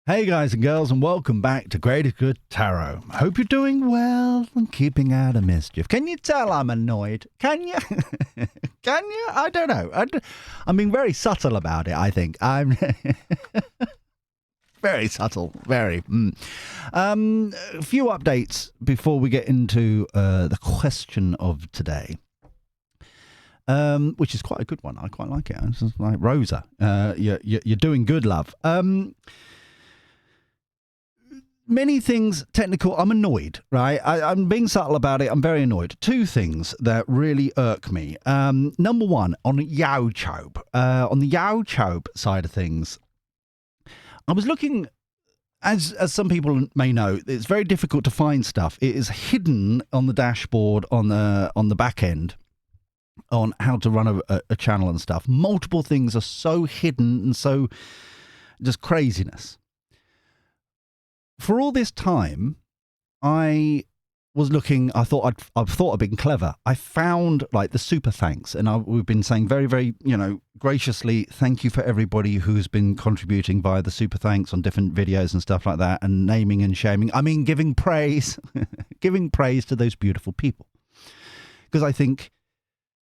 Hey guys and girls, and welcome back to Greater Good Tarot. I hope you're doing well and keeping out of mischief. Can you tell I'm annoyed? Can you? Can you? I don't know. I'm being very subtle about it, I think. I'm very subtle. Very. A few updates before we get into the question of today. Which is quite a good one. I quite like it. It's just like Rosa. You're doing good, love. Many things technical. I'm annoyed, right? I'm being subtle about it. I'm very annoyed. Two things that really irk me. Number one, on YouTube. On the YouTube side of things, I was looking, as some people may know, it's very difficult to find stuff. It is hidden on the dashboard on the back end on how to run a channel and stuff. Multiple things are so hidden and so just craziness. For all this time, I was looking, I thought I'd been clever. I found like the super thanks, and we've been saying very, very, graciously, thank you for everybody who's been contributing via the super thanks on different videos and stuff like that, and naming and shaming. I mean, giving praise, giving praise to those beautiful people. Because I think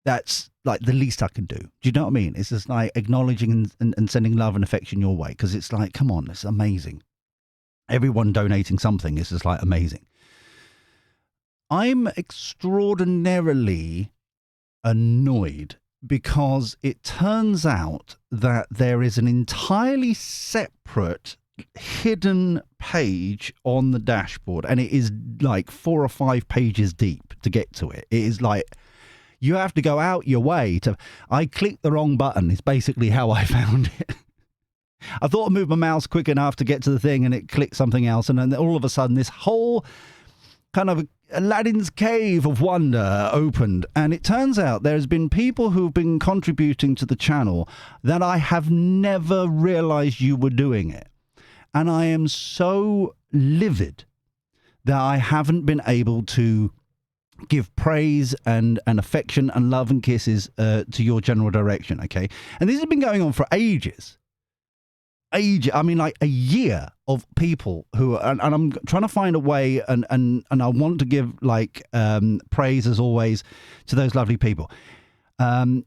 that's like the least I can do. Do you know what I mean? It's just like acknowledging and sending love and affection your way. Because it's like, come on, it's amazing. Everyone donating something is just like amazing. I'm extraordinarily annoyed because it turns out that there is an entirely separate hidden page on the dashboard, and it is like 4 or 5 pages deep to get to it. It is like you have to go out your way to. I clicked the wrong button. It's basically how I found it. I thought I moved my mouse quick enough to get to the thing and it clicked something else. And then all of a sudden this whole kind of Aladdin's cave of wonder opened. And it turns out there's been people who've been contributing to the channel that I have never realized you were doing it. And I am so livid that I haven't been able to give praise and affection and love and kisses to your general direction. Okay. And this has been going on for ages. I mean, like a year of people who, and I'm trying to find a way, and I want to give like praise as always to those lovely people. I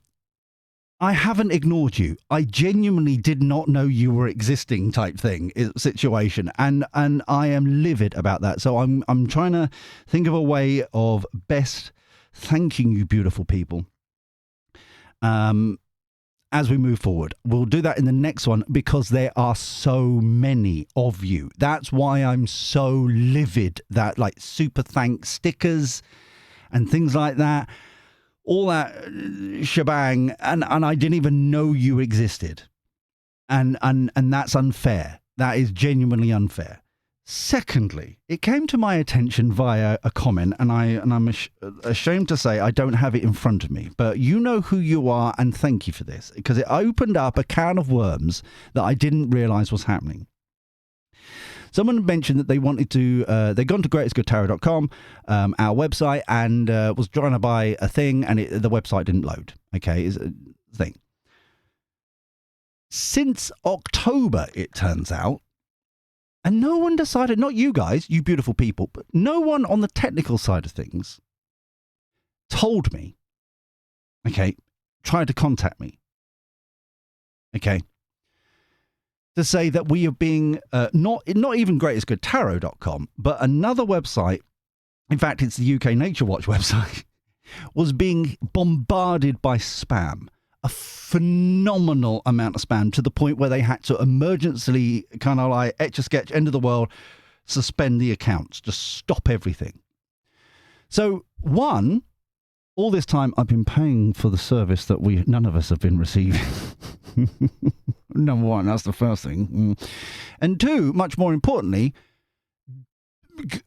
haven't ignored you. I genuinely did not know you were existing, type thing situation, and I am livid about that. So I'm trying to think of a way of best thanking you, beautiful people. As we move forward, we'll do that in the next one because there are so many of you. That's why I'm so livid that like super thanks stickers and things like that, all that shebang, and I didn't even know you existed, and that's unfair. That is genuinely unfair. Secondly, it came to my attention via a comment, and I'm ashamed to say I don't have it in front of me, but you know who you are, and thank you for this, because it opened up a can of worms that I didn't realise was happening. Someone mentioned that they wanted to, they'd gone to greatestgoodtarot.com, our website, and was trying to buy a thing, and the website didn't load. Okay, is a thing. Since October, it turns out, and no one decided, not you guys, you beautiful people, but no one on the technical side of things told me, okay, tried to contact me, okay, to say that we are being, not even greatestgoodtarot.com, but another website, in fact, it's the UK Nature Watch website, was being bombarded by spam. A phenomenal amount of spam, to the point where they had to emergency kind of like etch a sketch, end of the world, suspend the accounts, just stop everything. So all this time I've been paying for the service that none of us have been receiving. Number one, that's the first thing. And two, much more importantly,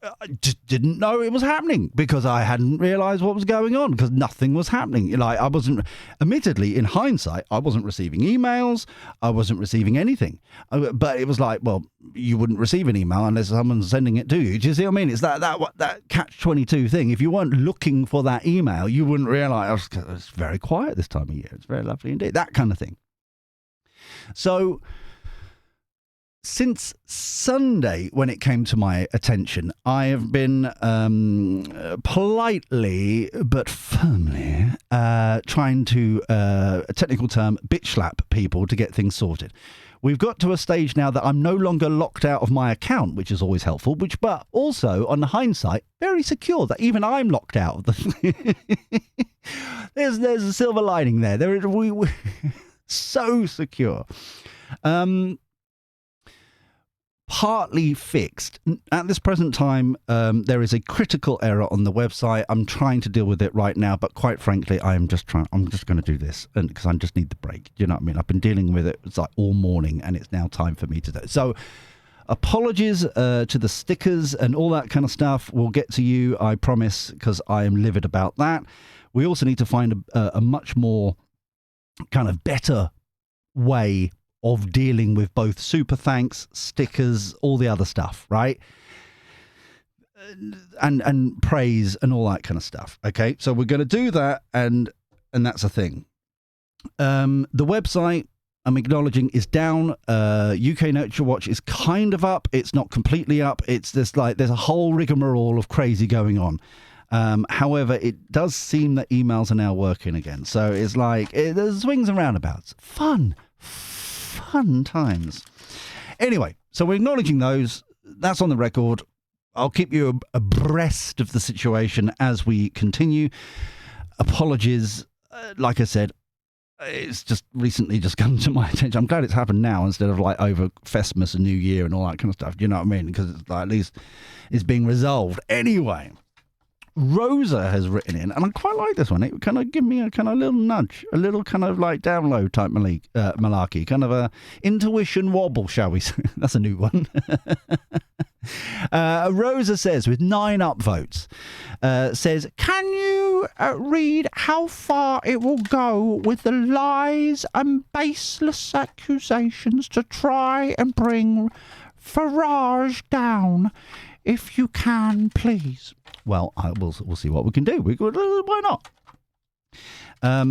I just didn't know it was happening because I hadn't realised what was going on, because nothing was happening. Like, I wasn't, admittedly, in hindsight, I wasn't receiving emails, I wasn't receiving anything. But it was like, well, you wouldn't receive an email unless someone's sending it to you. Do you see what I mean? It's that catch-22 thing. If you weren't looking for that email, you wouldn't realise, it's very quiet this time of year. It's very lovely indeed. That kind of thing. So since Sunday, when it came to my attention, I have been politely but firmly trying to, a technical term, bitch slap people to get things sorted. We've got to a stage now that I'm no longer locked out of my account, which is always helpful, but also, on hindsight, very secure that even I'm locked out of the... there's a silver lining there. We so secure. Partly fixed. At this present time, there is a critical error on the website. I'm trying to deal with it right now, but quite frankly, I'm just going to do this because I just need the break. You know what I mean? I've been dealing with it all morning, and it's now time for me to do it. So apologies to the stickers and all that kind of stuff. We'll get to you, I promise, because I am livid about that. We also need to find a much more kind of better way of dealing with both super thanks, stickers, all the other stuff, right? And praise and all that kind of stuff. Okay, so we're going to do that, and that's a thing. The website, I'm acknowledging, is down. UK Nature Watch is kind of up. It's not completely up. It's just there's a whole rigmarole of crazy going on. However, it does seem that emails are now working again. So it's there's swings and roundabouts. Fun times. Anyway, so we're acknowledging those. That's on the record. I'll keep you abreast of the situation as we continue. Apologies. Like I said, it's just recently just come to my attention. I'm glad it's happened now instead of over Festmas and New Year and all that kind of stuff. Do you know what I mean? Because it's at least it's being resolved. Anyway, Rosa has written in, and I quite like this one. It kind of give me a kind of little nudge, a little kind of download type malarkey, kind of a intuition wobble, shall we say. That's a new one. Rosa says, with 9 upvotes, says, can you read how far it will go with the lies and baseless accusations to try and bring Farage down? If you can, please. Well, we'll see what we can do. Why not?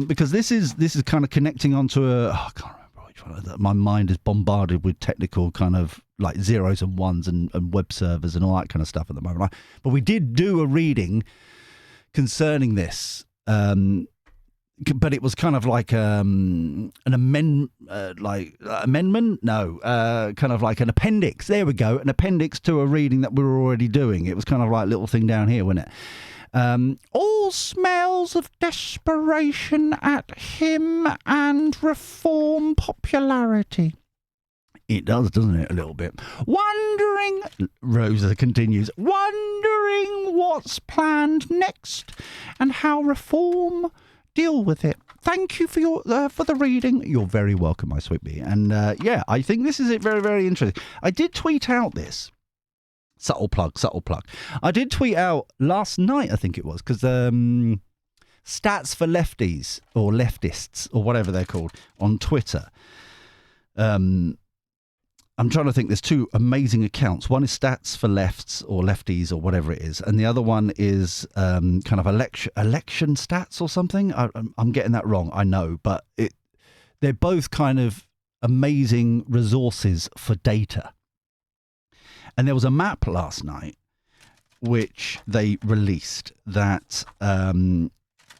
Because this is kind of connecting onto I can't remember which one. My mind is bombarded with technical kind of zeros and ones and web servers and all that kind of stuff at the moment. But we did do a reading concerning this. But it was kind of an amendment. No, kind of like an appendix. There we go, an appendix to a reading that we were already doing. It was kind of like a little thing down here, wasn't it? All smells of desperation at him and reform popularity. It does, doesn't it, a little bit? Wondering, Rosa continues, wondering what's planned next and how reform deal with it. Thank you for the reading. You're very welcome, my sweet bee. And I think this is it. Very, very interesting. I did tweet out this. Subtle plug. I did tweet out last night, I think it was, because Stats for Lefties or Leftists or whatever they're called on Twitter. I'm trying to think. There's 2 amazing accounts. One is Stats for Lefts or Lefties or whatever it is, and the other one is kind of election stats or something. I'm getting that wrong, I know, but they're both kind of amazing resources for data. And there was a map last night which they released that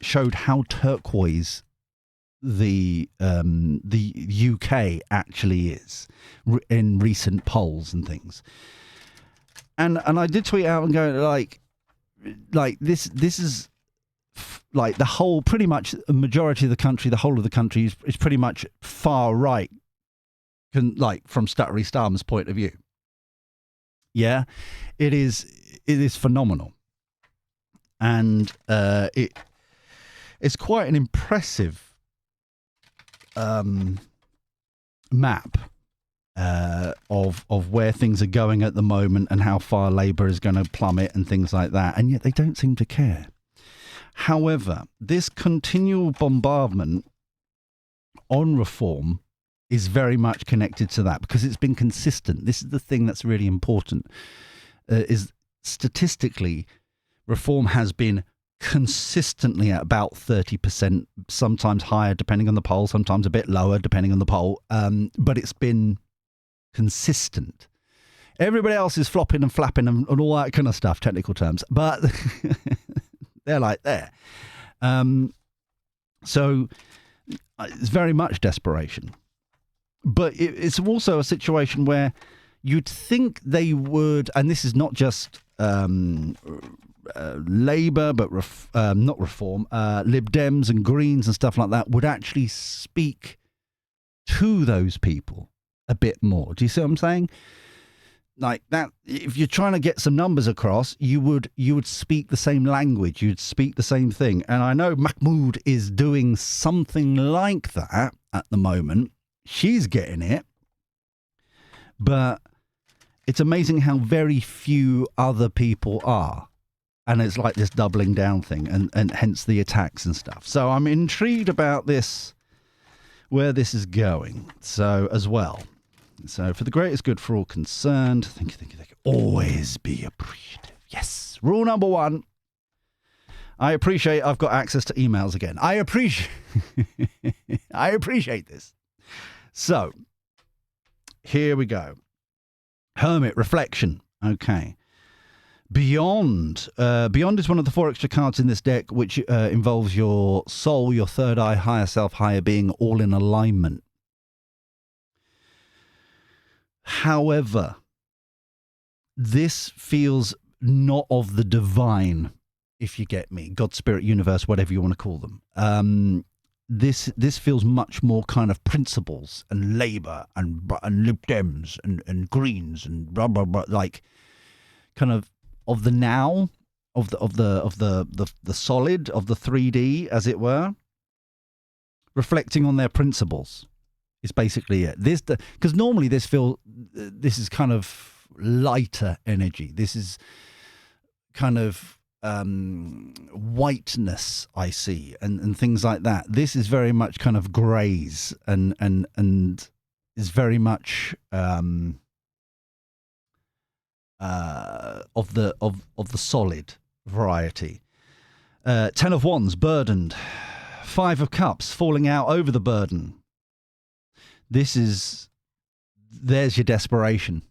showed how turquoise the UK actually is in recent polls and things, and I did tweet out and go this is the whole, pretty much a majority of the country, the whole of the country is pretty much far right, from Labour Starmer's point of view. Yeah, it is phenomenal, and it's quite an impressive map of where things are going at the moment and how far Labour is going to plummet and things like that, and yet they don't seem to care. However, this continual bombardment on reform is very much connected to that, because it's been consistent. This is the thing that's really important, is statistically reform has been consistently at about 30%, sometimes higher depending on the poll, sometimes a bit lower depending on the poll, but it's been consistent. Everybody else is flopping and flapping and all that kind of stuff, technical terms, but they're like there. So it's very much desperation. But it's also a situation where you'd think they would, and this is not just Labour, but not Reform, Lib Dems and Greens and stuff like that would actually speak to those people a bit more. Do you see what I'm saying? Like that, if you're trying to get some numbers across, you would speak the same language, you'd speak the same thing. And I know Mahmoud is doing something like that at the moment. She's getting it. But it's amazing how very few other people are. And it's like this doubling down thing, and hence the attacks and stuff. So I'm intrigued about this, where this is going. So as well. So for the greatest good for all concerned, thank you. Always be appreciative. Yes. Rule number 1. I appreciate I've got access to emails again. I appreciate this. So here we go. Hermit reflection. Okay. Beyond is one of the 4 extra cards in this deck, which involves your soul, your third eye, higher self, higher being, all in alignment. However, this feels not of the divine, if you get me, God, Spirit, Universe, whatever you want to call them. This feels much more kind of principles and Labour and Lib Dems and Greens and blah blah blah, like kind of the now, of the solid, of the 3D, as it were, reflecting on their principles. Is basically it. Because normally this is kind of lighter energy. This is kind of whiteness I see, and things like that. This is very much kind of greys and is very much of the solid variety. 10 of Wands, burdened. 5 of Cups, falling out over the burden. There's your desperation,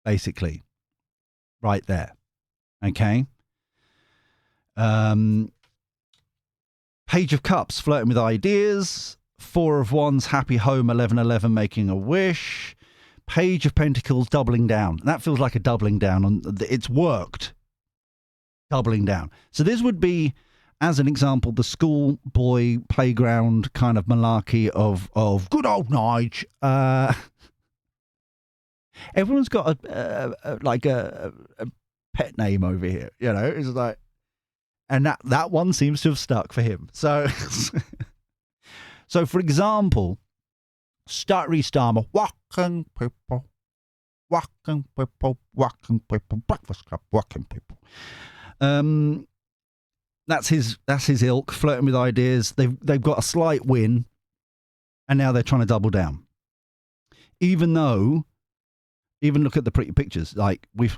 basically, right there. Okay. Page of Cups, flirting with ideas. 4 of Wands, happy home, 11-11, making a wish. Page of Pentacles, doubling down. That feels like a doubling down on. It's worked. Doubling down. So this would be, as an example, the schoolboy playground kind of malarkey of good old Nige. Everyone's got a pet name over here, you know. It's like, and that one seems to have stuck for him. So, so for example, Starmer, walking people, breakfast club, walking people. That's his ilk, flirting with ideas. They've got a slight win, and now they're trying to double down. Even look at the pretty pictures. Like we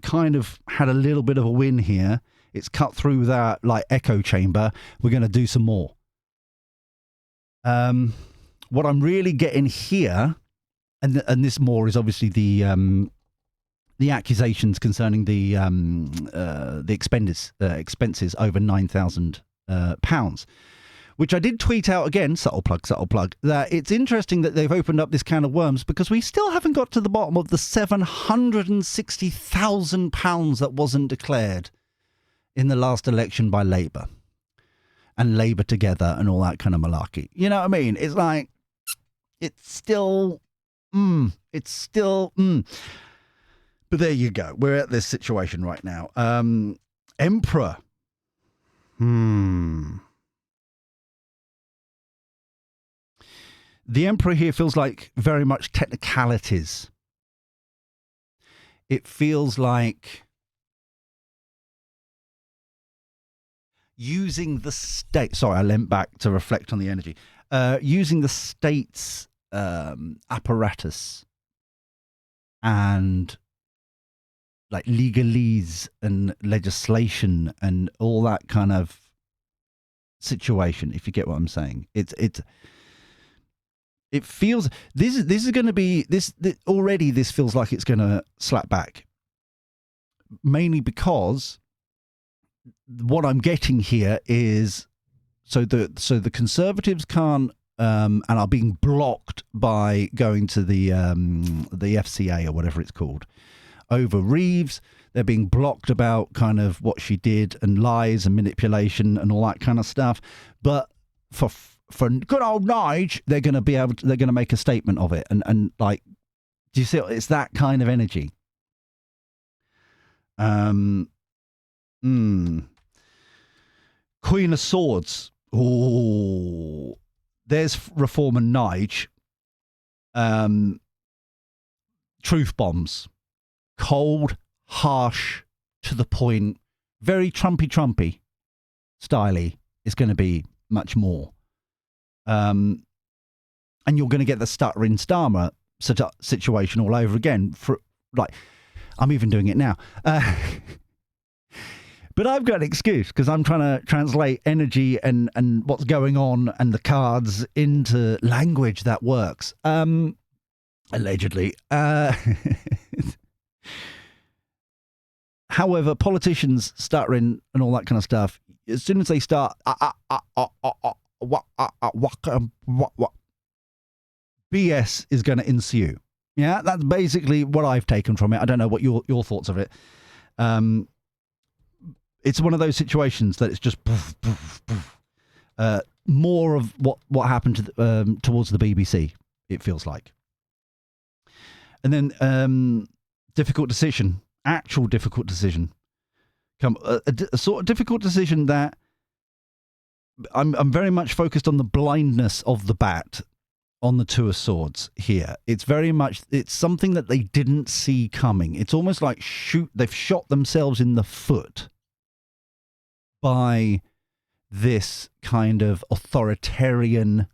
kind of had a little bit of a win here. It's cut through that like echo chamber. We're going to do some more. What I'm really getting here, and this more is obviously the accusations concerning the expenses over £9,000, which I did tweet out again, subtle plug, that it's interesting that they've opened up this can of worms, because we still haven't got to the bottom of the £760,000 that wasn't declared in the last election by Labour and Labour Together and all that kind of malarkey. You know what I mean? It's like, it's still. But there you go. We're at this situation right now. Emperor. The Emperor here feels like very much technicalities. It feels like using the state. Sorry, I leant back to reflect on the energy. Using the state's apparatus and like legalese and legislation and all that kind of situation, if you get what I'm saying. It's It feels this is going to be this already. This feels like it's going to slap back, mainly because what I'm getting here is so the Conservatives can't and are being blocked by going to the FCA or whatever it's called over Reeves. They're being blocked about kind of what she did and lies and manipulation and all that kind of stuff. But for good old Nige, they're going to make a statement of it. And like, do you see? It's that kind of energy. Queen of Swords. Oh, there's Reformer Nige. Truth bombs. Cold, harsh, to the point, very Trumpy styly. Is going to be much more. And you're going to get the stuttering Starmer situation all over again. For like, I'm even doing it now. But I've got an excuse because I'm trying to translate energy and what's going on and the cards into language that works. Allegedly. However, politicians stuttering and all that kind of stuff, as soon as they start BS is going to ensue. Yeah, that's basically what I've taken from it. I don't know what your thoughts of it. It's one of those situations that it's just more of what happened to towards the BBC. It feels like, and then actual difficult decision, a sort of difficult decision that I'm very much focused on the blindness of the bat on the Two of Swords here. It's very much, it's something that they didn't see coming. It's almost like they've shot themselves in the foot by this kind of authoritarian,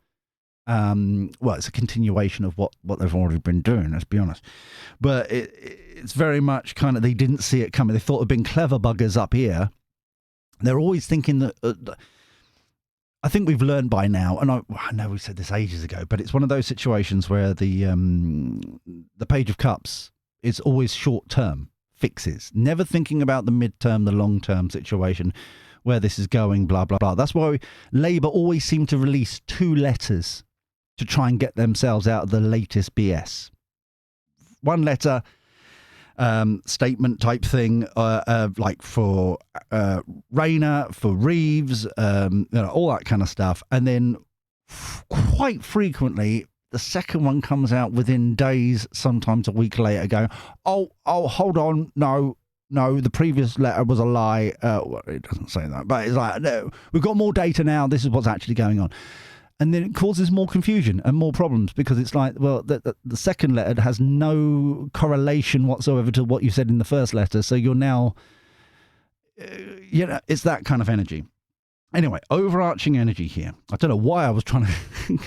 well, it's a continuation of what they've already been doing, let's be honest. But it's very much kind of, they didn't see it coming. They thought it'd been clever buggers up here. They're always thinking that, I think we've learned by now, and I know we said this ages ago, but it's one of those situations where the Page of Cups is always short-term fixes, never thinking about the mid-term, the long-term situation, where this is going, blah, blah, blah. That's why Labour always seem to release 2 letters to try and get themselves out of the latest BS. One letter, statement type thing, like for Rayner, for Reeves, all that kind of stuff. And then quite frequently, the second one comes out within days, sometimes a week later, going, oh, hold on, no, the previous letter was a lie. Well, it doesn't say that, but it's like, no, we've got more data now. This is what's actually going on. And then it causes more confusion and more problems because it's like, well, the second letter has no correlation whatsoever to what you said in the first letter. So you're now, it's that kind of energy. Anyway, overarching energy here. I don't know why I was trying to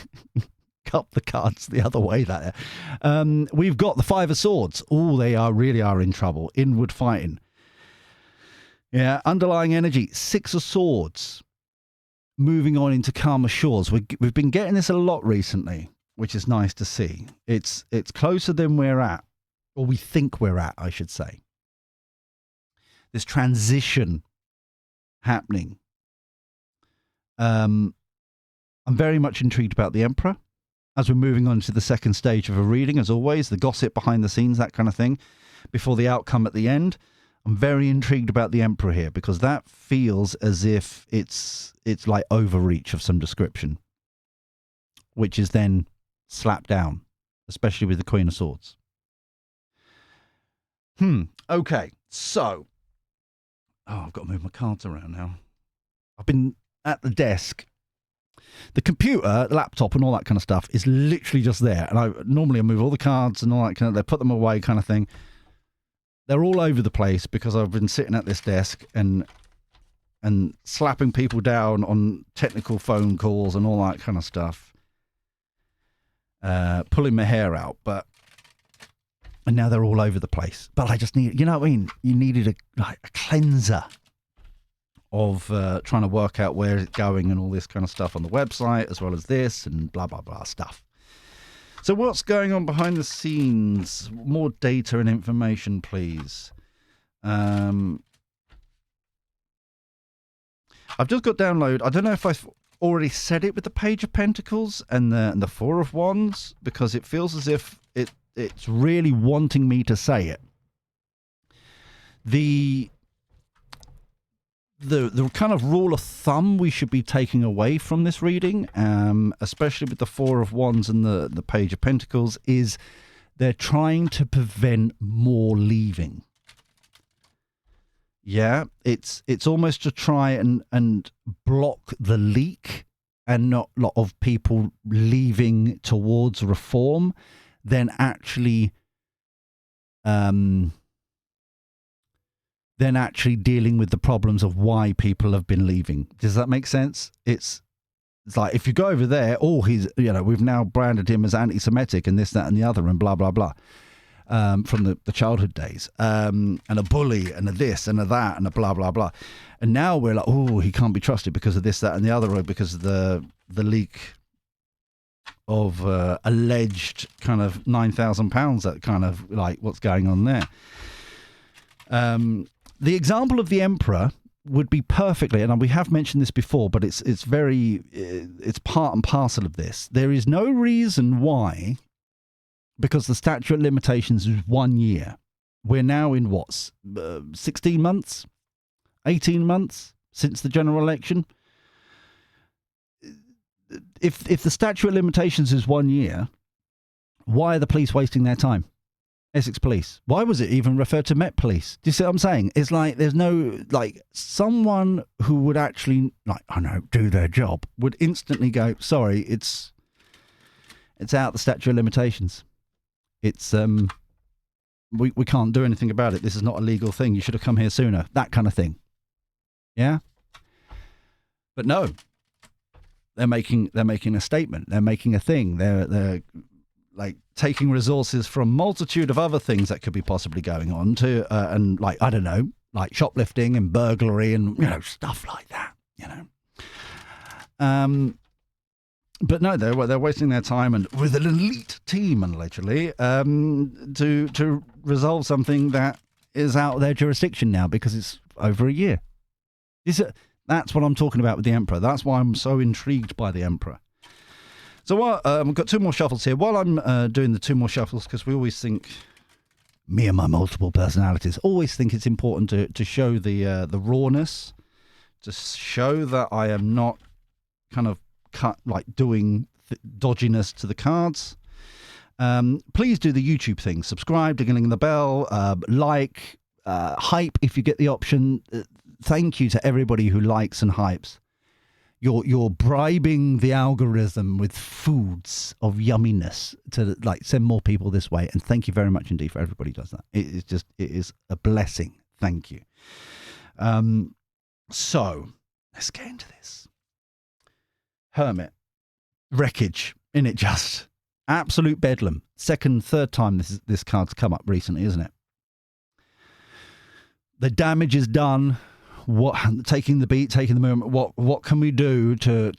cup the cards the other way there. We've got the Five of Swords. Oh, they really are in trouble. Inward fighting. Yeah, underlying energy. Six of Swords. Moving on into calmer shores. We've been getting this a lot recently, which is nice to see. It's closer than we're at, or we think we're at, I should say. This transition happening. I'm very much intrigued about the Emperor. As we're moving on to the second stage of a reading, as always, the gossip behind the scenes, that kind of thing, before the outcome at the end. I'm very intrigued about the Emperor here because that feels as if it's like overreach of some description, which is then slapped down, especially with the Queen of Swords. Okay, so I've got to move my cards around now. I've been at the desk. The computer, the laptop and all that kind of stuff is literally just there. And I normally move all the cards and all that kind of, they put them away kind of thing. They're all over the place because I've been sitting at this desk and slapping people down on technical phone calls and all that kind of stuff. Pulling my hair out, and now they're all over the place. But I just need, you know what I mean? You needed a cleanser of trying to work out where it's going and all this kind of stuff on the website, as well as this and blah, blah, blah stuff. So what's going on behind the scenes? More data and information, please. I've just got download. I don't know if I've already said it with the Page of Pentacles and the Four of Wands, because it feels as if it's really wanting me to say it. The kind of rule of thumb we should be taking away from this reading, especially with the Four of Wands and the Page of Pentacles, is they're trying to prevent more leaving. Yeah, it's almost to try and block the leak, and not a lot of people leaving towards reform, then actually dealing with the problems of why people have been leaving. Does that make sense? It's like, if you go over there, we've now branded him as anti-Semitic and this, that, and the other, and blah, blah, blah, from the childhood days, and a bully, and a this, and a that, and a blah, blah, blah. And now we're like, oh, he can't be trusted because of this, that, and the other, or because of the leak of alleged kind of £9,000, that kind of like what's going on there. The example of the Emperor would be perfectly, and we have mentioned this before, but it's part and parcel of this. There is no reason why, because the statute of limitations is 1 year. We're now in 16 months, 18 months since the general election. If the statute of limitations is 1 year, why are the police wasting their time? Essex Police. Why was it even referred to Met Police? Do you see what I'm saying? It's like there's no, like, someone who would actually, like, I know, do their job, would instantly go, sorry, it's out the statute of limitations. It's, we can't do anything about it. This is not a legal thing. You should have come here sooner. That kind of thing. Yeah? But no. They're making a statement. They're making a thing. They're like taking resources from multitude of other things that could be possibly going on to, and like, I don't know, like shoplifting and burglary and, stuff like that, But no, they're wasting their time, and with an elite team, allegedly, to resolve something that is out of their jurisdiction now because it's over a year. That's what I'm talking about with the Emperor. That's why I'm so intrigued by the Emperor. So we've got two more shuffles here. While I'm doing the two more shuffles, because we always think, me and my multiple personalities, always think it's important to show the rawness, to show that I am not kind of doing dodginess to the cards. Please do the YouTube thing. Subscribe, ding the bell, hype if you get the option. Thank you to everybody who likes and hypes. You're bribing the algorithm with foods of yumminess to send more people this way. And thank you very much indeed for everybody who does that. It is a blessing. Thank you. So let's get into this. Hermit. Wreckage. Innit just? Absolute bedlam. Second, third time this card's come up recently, isn't it? The damage is done. Taking the beat, taking the moment. What can we do to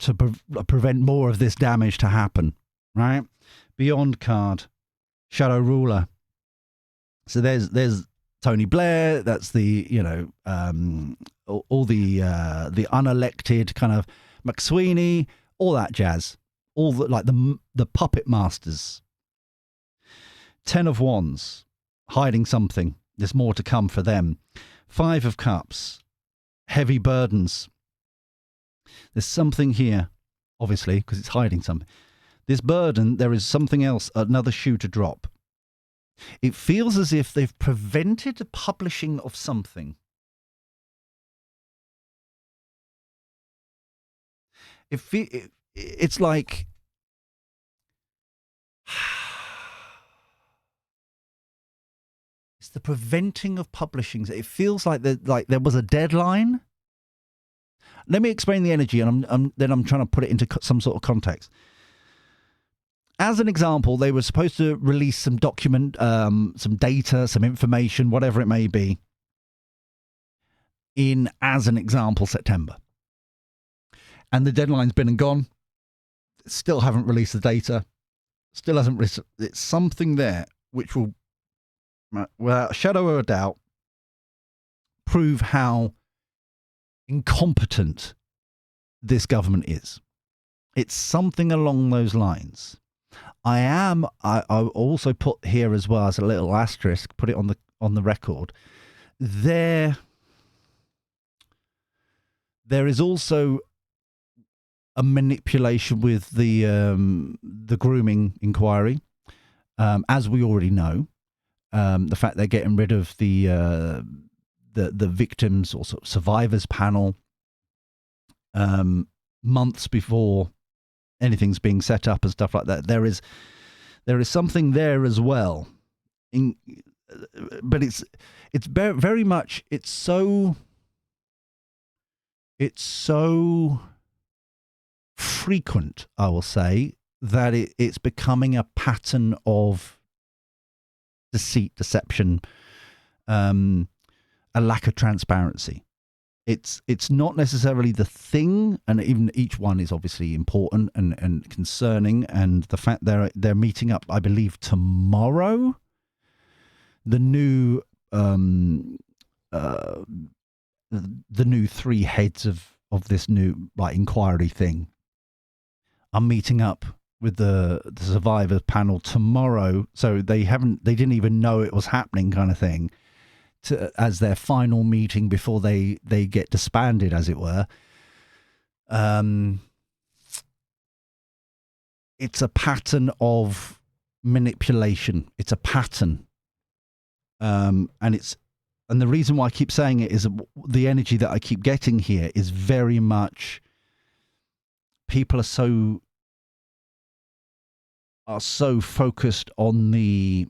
prevent more of this damage to happen? Right? Beyond card, Shadow Ruler. So there's Tony Blair. That's the all the unelected kind of McSweeney, all that jazz, all the puppet masters. 10 of Wands, hiding something. There's more to come for them. 5 of Cups. Heavy burdens. There's something here, obviously, because it's hiding something. This burden, there is something else, another shoe to drop. It feels as if they've prevented the publishing of something. It's like it's the preventing of publishing. It feels like there was a deadline. Let me explain the energy, and I'm trying to put it into some sort of context. As an example, they were supposed to release some document, some data, some information, whatever it may be, in, as an example, September. And the deadline's been and gone. Still haven't released the data. Still hasn't. It's something there which will, without a shadow of a doubt, prove how incompetent this government is. It's something along those lines. I also put here as well as a little asterisk, put it on the record. There is also a manipulation with the grooming inquiry, as we already know. The fact they're getting rid of the victims or sort of survivors panel months before anything's being set up and stuff like that. There is something there as well. But it's very much, it's so frequent, I will say, that it's becoming a pattern of deceit, deception, a lack of transparency. It's not necessarily the thing, and even each one is obviously important and concerning. And the fact they're meeting up, I believe, tomorrow. The new three heads of this new inquiry thing are meeting up with the survivors panel tomorrow. So they didn't even know it was happening, kind of thing. As their final meeting before they get disbanded, as it were. It's a pattern of manipulation. It's a pattern. And the reason why I keep saying it is the energy that I keep getting here is very much people are so focused on the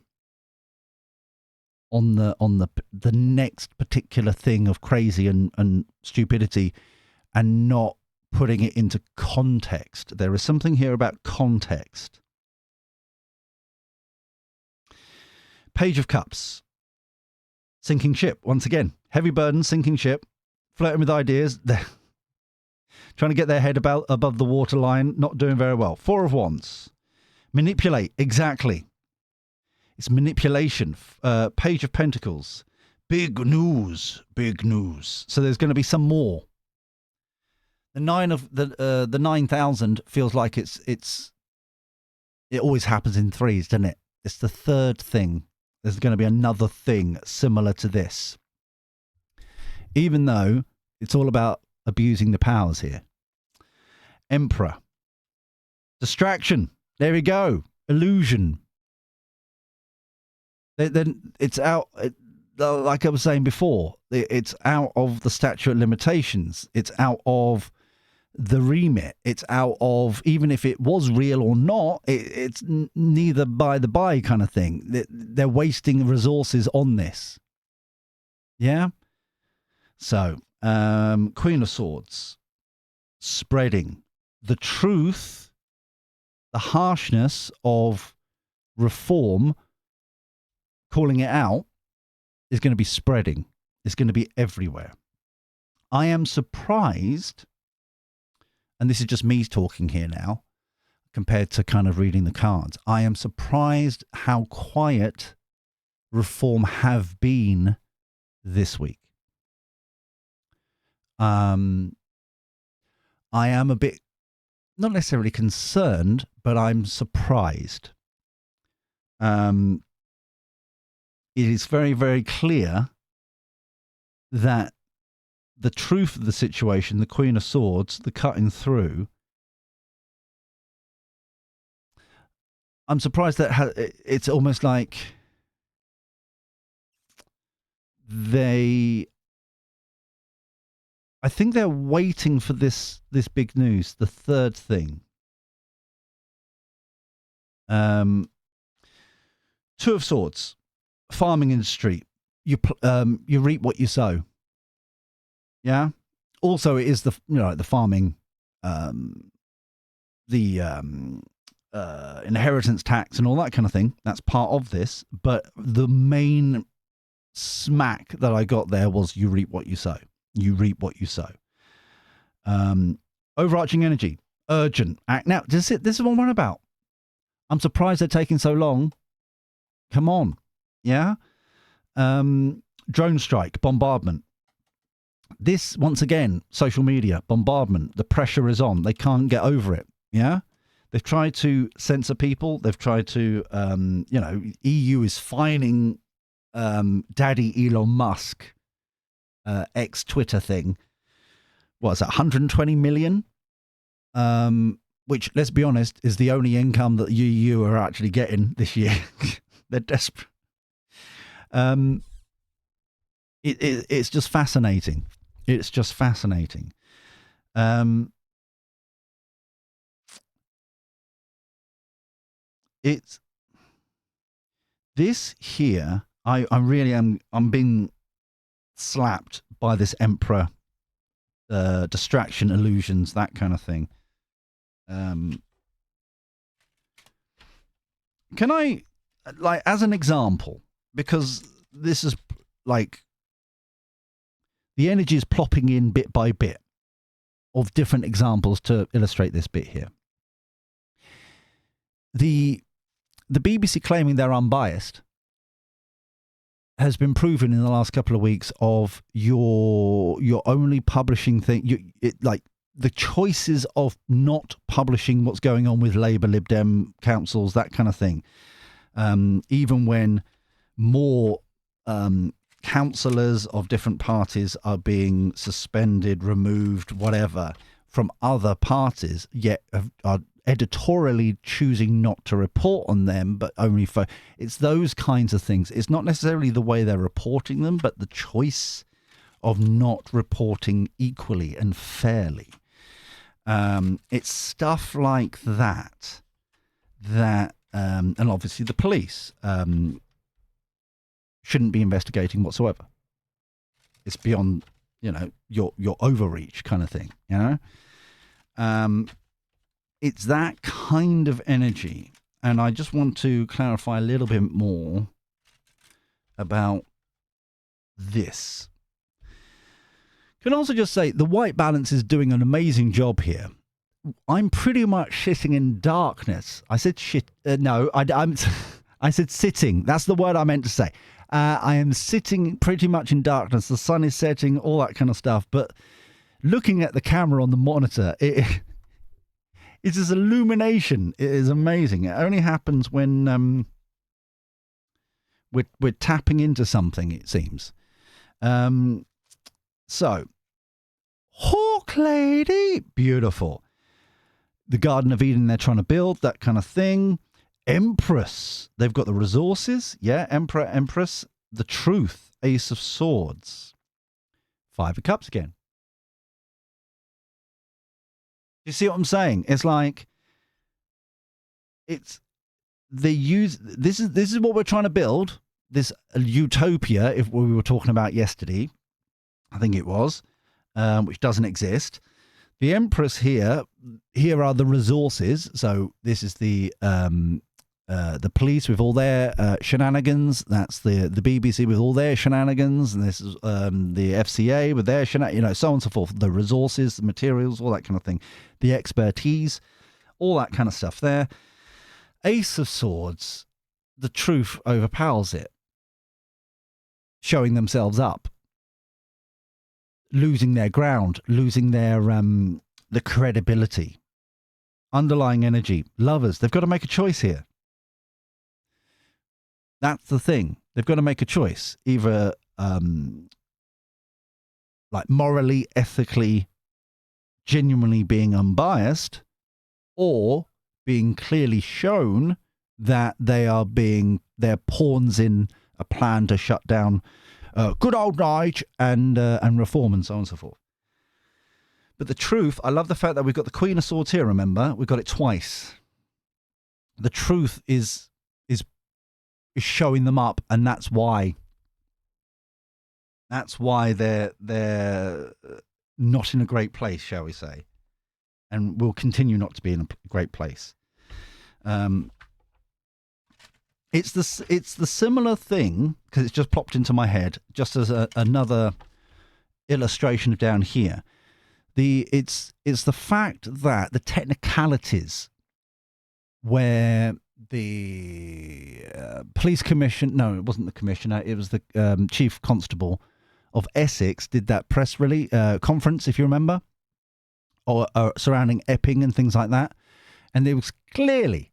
next particular thing of crazy and stupidity, and not putting it into context. There is something here about context. Page of Cups. Sinking ship, once again. Heavy burden, sinking ship. Flirting with ideas. They're trying to get their head above the waterline. Not doing very well. Four of Wands. Manipulate, exactly. It's manipulation. Page of Pentacles. Big news. Big news. So there's going to be some more. The 9,000 feels like it always happens in threes, doesn't it? It's the third thing. There's going to be another thing similar to this. Even though it's all about abusing the powers here. Emperor. Distraction. There we go. Illusion. Then it's out, like I was saying before, it's out of the statute of limitations. It's out of the remit. It's out of, even if it was real or not, it's neither by the by kind of thing. They're wasting resources on this. Yeah? So, Queen of Swords. Spreading. The truth, the harshness of reform, calling it out, is going to be spreading. It's going to be everywhere. I am surprised, and this is just me talking here now, compared to kind of reading the cards. I am surprised how quiet reform have been this week. I am a bit, not necessarily concerned, but I'm surprised. It is very, very clear that the truth of the situation, the Queen of Swords, the cutting through, I'm surprised that it's almost like I think they're waiting for this big news, the third thing. Two of Swords. Farming industry, you reap what you sow. Yeah. Also, it is the farming, inheritance tax and all that kind of thing. That's part of this. But the main smack that I got there was you reap what you sow. You reap what you sow. Overarching energy, urgent act now. This is what I'm on about. I'm surprised they're taking so long. Come on. Yeah? Drone strike, bombardment. This, once again, social media, bombardment. The pressure is on. They can't get over it. Yeah? They've tried to censor people. They've tried to, EU is fining Daddy Elon Musk, ex-Twitter thing. What is that, 120 million? Which, let's be honest, is the only income that the EU are actually getting this year. They're desperate. It's just fascinating. It's just fascinating. It's this here. I really am. I'm being slapped by this emperor, distraction, illusions, that kind of thing. Can I, like, as an example, because this is like the energy is plopping in bit by bit of different examples to illustrate this bit here. The BBC claiming they're unbiased has been proven in the last couple of weeks of your only publishing thing. Like the choices of not publishing what's going on with Labour, Lib Dem councils, that kind of thing. Even when more councillors of different parties are being suspended, removed, whatever, from other parties, yet are editorially choosing not to report on them, but only for... It's those kinds of things. It's not necessarily the way they're reporting them, but the choice of not reporting equally and fairly. It's stuff like that, and obviously the police shouldn't be investigating whatsoever. It's beyond, your overreach kind of thing, It's that kind of energy. And I just want to clarify a little bit more about this. Can also just say the white balance is doing an amazing job here. I'm pretty much sitting in darkness. I said shit. No, I said sitting. That's the word I meant to say. I am sitting pretty much in darkness. The sun is setting, all that kind of stuff. But looking at the camera on the monitor, it's this illumination. It is amazing. It only happens when we're tapping into something, it seems. So, Hawk Lady, beautiful. The Garden of Eden they're trying to build, that kind of thing. Empress, they've got the resources. Yeah, Emperor, Empress. The Truth, Ace of Swords. Five of Cups again. You see what I'm saying? It's like, they use, this is what we're trying to build. This utopia, if we were talking about yesterday, I think it was, which doesn't exist. The Empress here are the resources. So this is the police with all their shenanigans. That's the BBC with all their shenanigans. And this is the FCA with their shenanigans, so on and so forth. The resources, the materials, all that kind of thing. The expertise, all that kind of stuff there. Ace of Swords, the truth overpowers it. Showing themselves up. Losing their ground, losing their the credibility. Underlying energy. Lovers, they've got to make a choice here. That's the thing. They've got to make a choice. Either like morally, ethically, genuinely being unbiased, or being clearly shown that they're pawns in a plan to shut down good old Nige and reform and so on and so forth. But the truth, I love the fact that we've got the Queen of Swords here, remember? We've got it twice. The truth is showing them up, and that's why they're not in a great place, shall we say, and will continue not to be in a great place. It's the similar thing, because it's just plopped into my head, just as another illustration of down here. It's the fact that the technicalities where police commission. No, it wasn't the commissioner. It was the chief constable of Essex. Did that press release conference, if you remember, or surrounding Epping and things like that. And there was clearly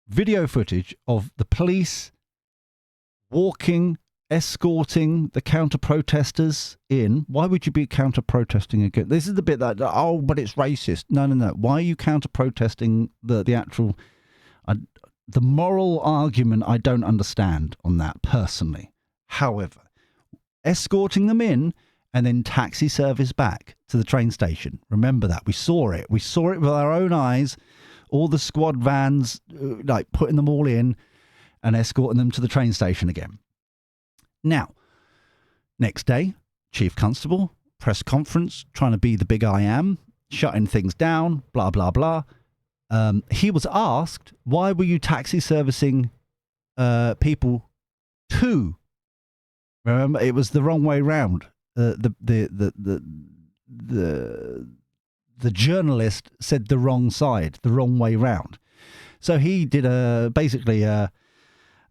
video footage of the police walking, escorting the counter-protesters in. Why would you be counter-protesting again? This is the bit that, oh, but it's racist. No. Why are you counter-protesting the actual... the moral argument I don't understand on that, personally. However, escorting them in and then taxi service back to the train station. Remember that. We saw it. We saw it with our own eyes. All the squad vans, like putting them all in and escorting them to the train station again. Now, next day, Chief Constable, press conference, trying to be the big I am, shutting things down, blah, blah, blah. He was asked, why were you taxi servicing people to? Remember, it was the wrong way round. The journalist said the wrong side, the wrong way round. So he did basically a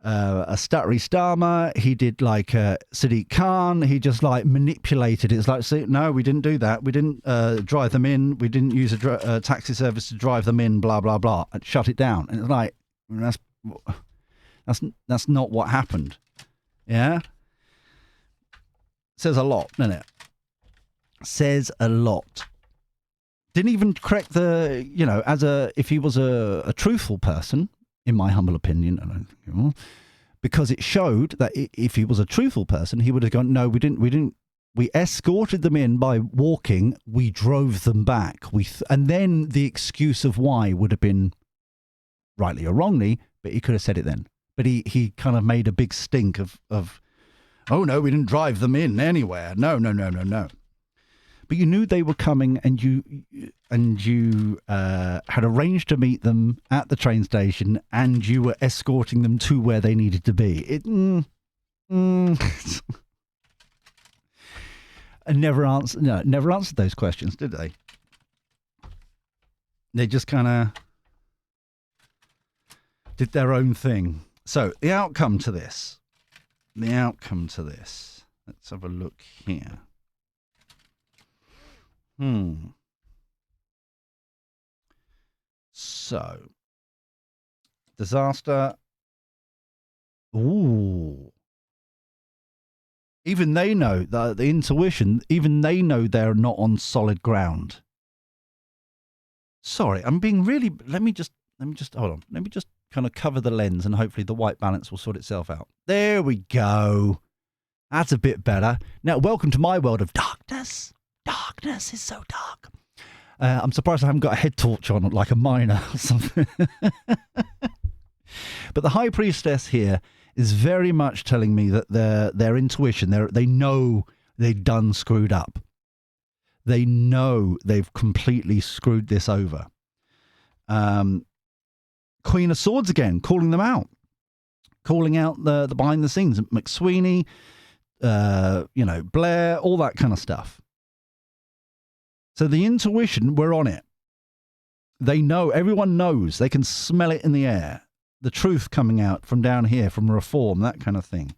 stuttery Starmer. He did like Sadiq Khan. He just like manipulated it. It's like, see, no, we didn't do that. We didn't drive them in. We didn't use a taxi service to drive them in. Blah blah blah, and shut it down. And it's like that's not what happened. Yeah, says a lot, doesn't it? Says a lot. Didn't even correct the, if he was a truthful person, in my humble opinion, I don't think he will, because it showed that if he was a truthful person, he would have gone, no, we didn't. We escorted them in by walking. We drove them back. And then the excuse of why would have been rightly or wrongly, but he could have said it then. But he kind of made a big stink of, oh no, we didn't drive them in anywhere. No. But you knew they were coming, and you had arranged to meet them at the train station, and you were escorting them to where they needed to be. And never answered those questions, did they? They just kind of did their own thing. So the outcome to this. Let's have a look here. So, disaster. Ooh. Even they know the intuition. Even they know they're not on solid ground. Sorry, I'm being really. Let me just hold on. Let me just kind of cover the lens, and hopefully the white balance will sort itself out. There we go. That's a bit better. Now, welcome to my world of darkness. Darkness is so dark. I'm surprised I haven't got a head torch on like a miner or something. But the High Priestess here is very much telling me that their intuition, they know they've done screwed up. They know they've completely screwed this over. Queen of Swords again, calling them out. Calling out the behind the scenes. McSweeney, Blair, all that kind of stuff. So the intuition, we're on it. They know, everyone knows, they can smell it in the air. The truth coming out from down here, from Reform, that kind of thing.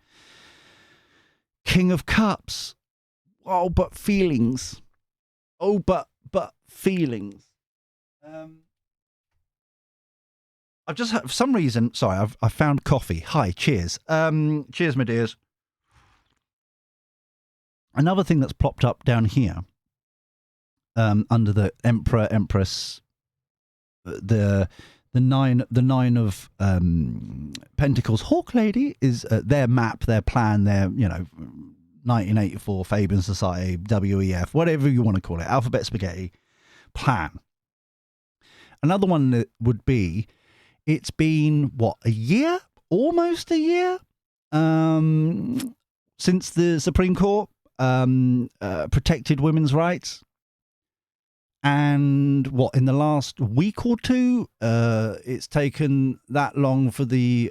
King of Cups. Oh, but feelings. Oh, but feelings. I've just had, for some reason, sorry, I've found coffee. Hi, cheers. Cheers, my dears. Another thing that's plopped up down here, under the Emperor, Empress, the nine of Pentacles, Hawk Lady is their map, their plan, their 1984 Fabian Society, WEF, whatever you want to call it, alphabet spaghetti plan. Another one that would be, it's been a year, almost a year, since the Supreme Court protected women's rights. And in the last week or two, it's taken that long for the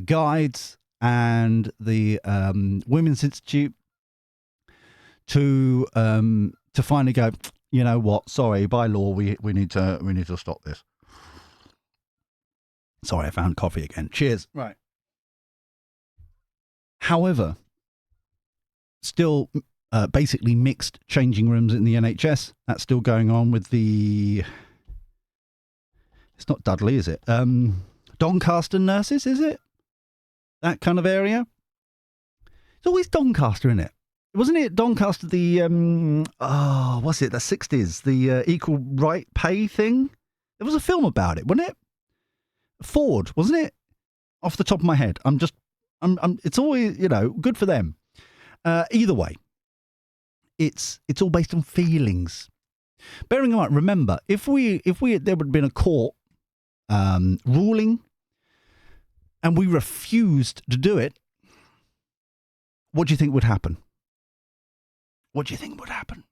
guides and the Women's Institute to finally go, you know what? Sorry, by law, we need to stop this. Sorry, I found coffee again. Cheers. Right. However, still basically mixed changing rooms in the NHS. That's still going on with the... It's not Dudley, is it? Doncaster nurses, is it? That kind of area? It's always Doncaster, isn't it? Wasn't it Doncaster, the... what's it? The 60s, the equal right pay thing? There was a film about it, wasn't it? Ford, wasn't it? Off the top of my head. It's always, good for them. Either way, it's all based on feelings. Bearing in mind, remember, if there would have been a court ruling and we refused to do it, what do you think would happen? What do you think would happen?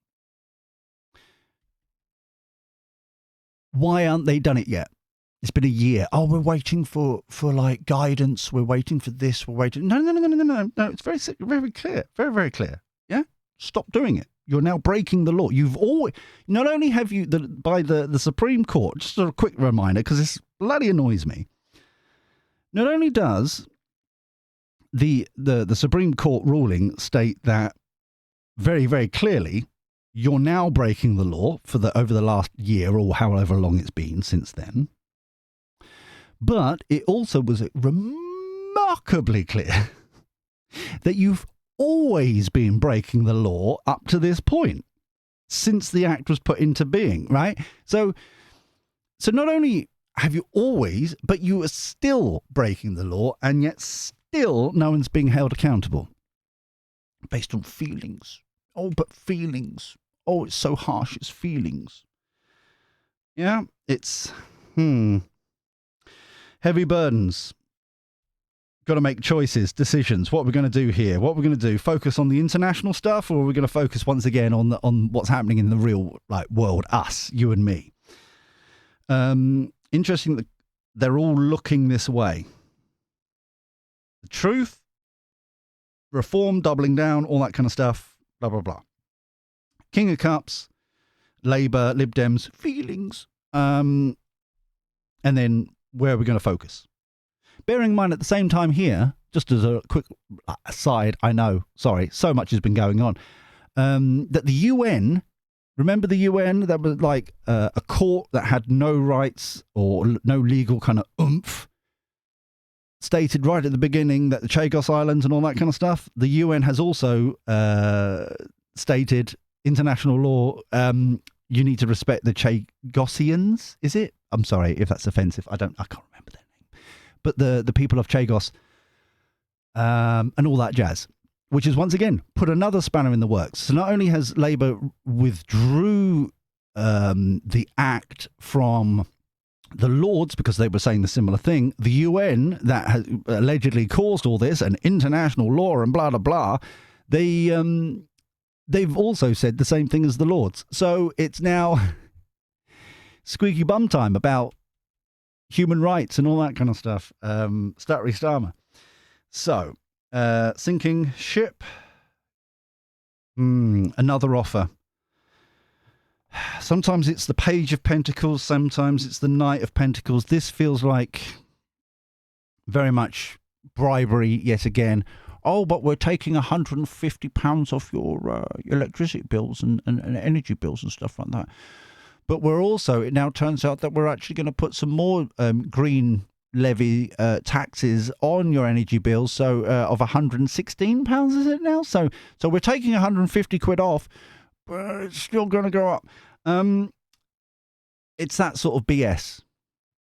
Why aren't they done it yet? It's been a year. Oh, we're waiting for like guidance. We're waiting for this. We're waiting. No. It's very, very clear. Very, very clear. Yeah. Stop doing it. You're now breaking the law. You've always, not only have you by the Supreme Court, just a quick reminder, because this bloody annoys me. Not only does the Supreme Court ruling state that very, very clearly, you're now breaking the law over the last year or however long it's been since then. But it also was remarkably clear that you've always been breaking the law up to this point, since the act was put into being, right? So not only have you always, but you are still breaking the law, and yet still no one's being held accountable. Based on feelings. Oh, but feelings. Oh, it's so harsh, it's feelings. Yeah, it's... Heavy burdens. Got to make choices, decisions. What we're going to do here? What we're going to do? Focus on the international stuff, or are we going to focus once again on what's happening in the real world? Us, you and me. Interesting that they're all looking this way. The truth, reform, doubling down, all that kind of stuff. Blah blah blah. King of Cups, Labour, Lib Dems, feelings, and then. Where are we going to focus? Bearing in mind at the same time here, just as a quick aside, I know, sorry, so much has been going on, that the UN, remember the UN, that was like a court that had no rights or no legal kind of oomph, stated right at the beginning that the Chagos Islands and all that kind of stuff, the UN has also stated international law, you need to respect the Chagosians, is it? I'm sorry if that's offensive. I can't remember their name. But the people of Chagos and all that jazz, which is once again put another spanner in the works. So not only has Labour withdrew the act from the Lords because they were saying the similar thing, the UN that has allegedly caused all this and international law and blah, blah, blah, they've also said the same thing as the Lords. So it's now... squeaky bum time about human rights and all that kind of stuff. Labour Starmer. So, sinking ship. Another offer. Sometimes it's the Page of Pentacles. Sometimes it's the Knight of Pentacles. This feels like very much bribery yet again. Oh, but we're taking £150 off your electricity bills and energy bills and stuff like that. But we're also, it now turns out that we're actually going to put some more green levy taxes on your energy bills. So of £116, is it now? So we're taking 150 quid off, but it's still going to go up. It's that sort of BS.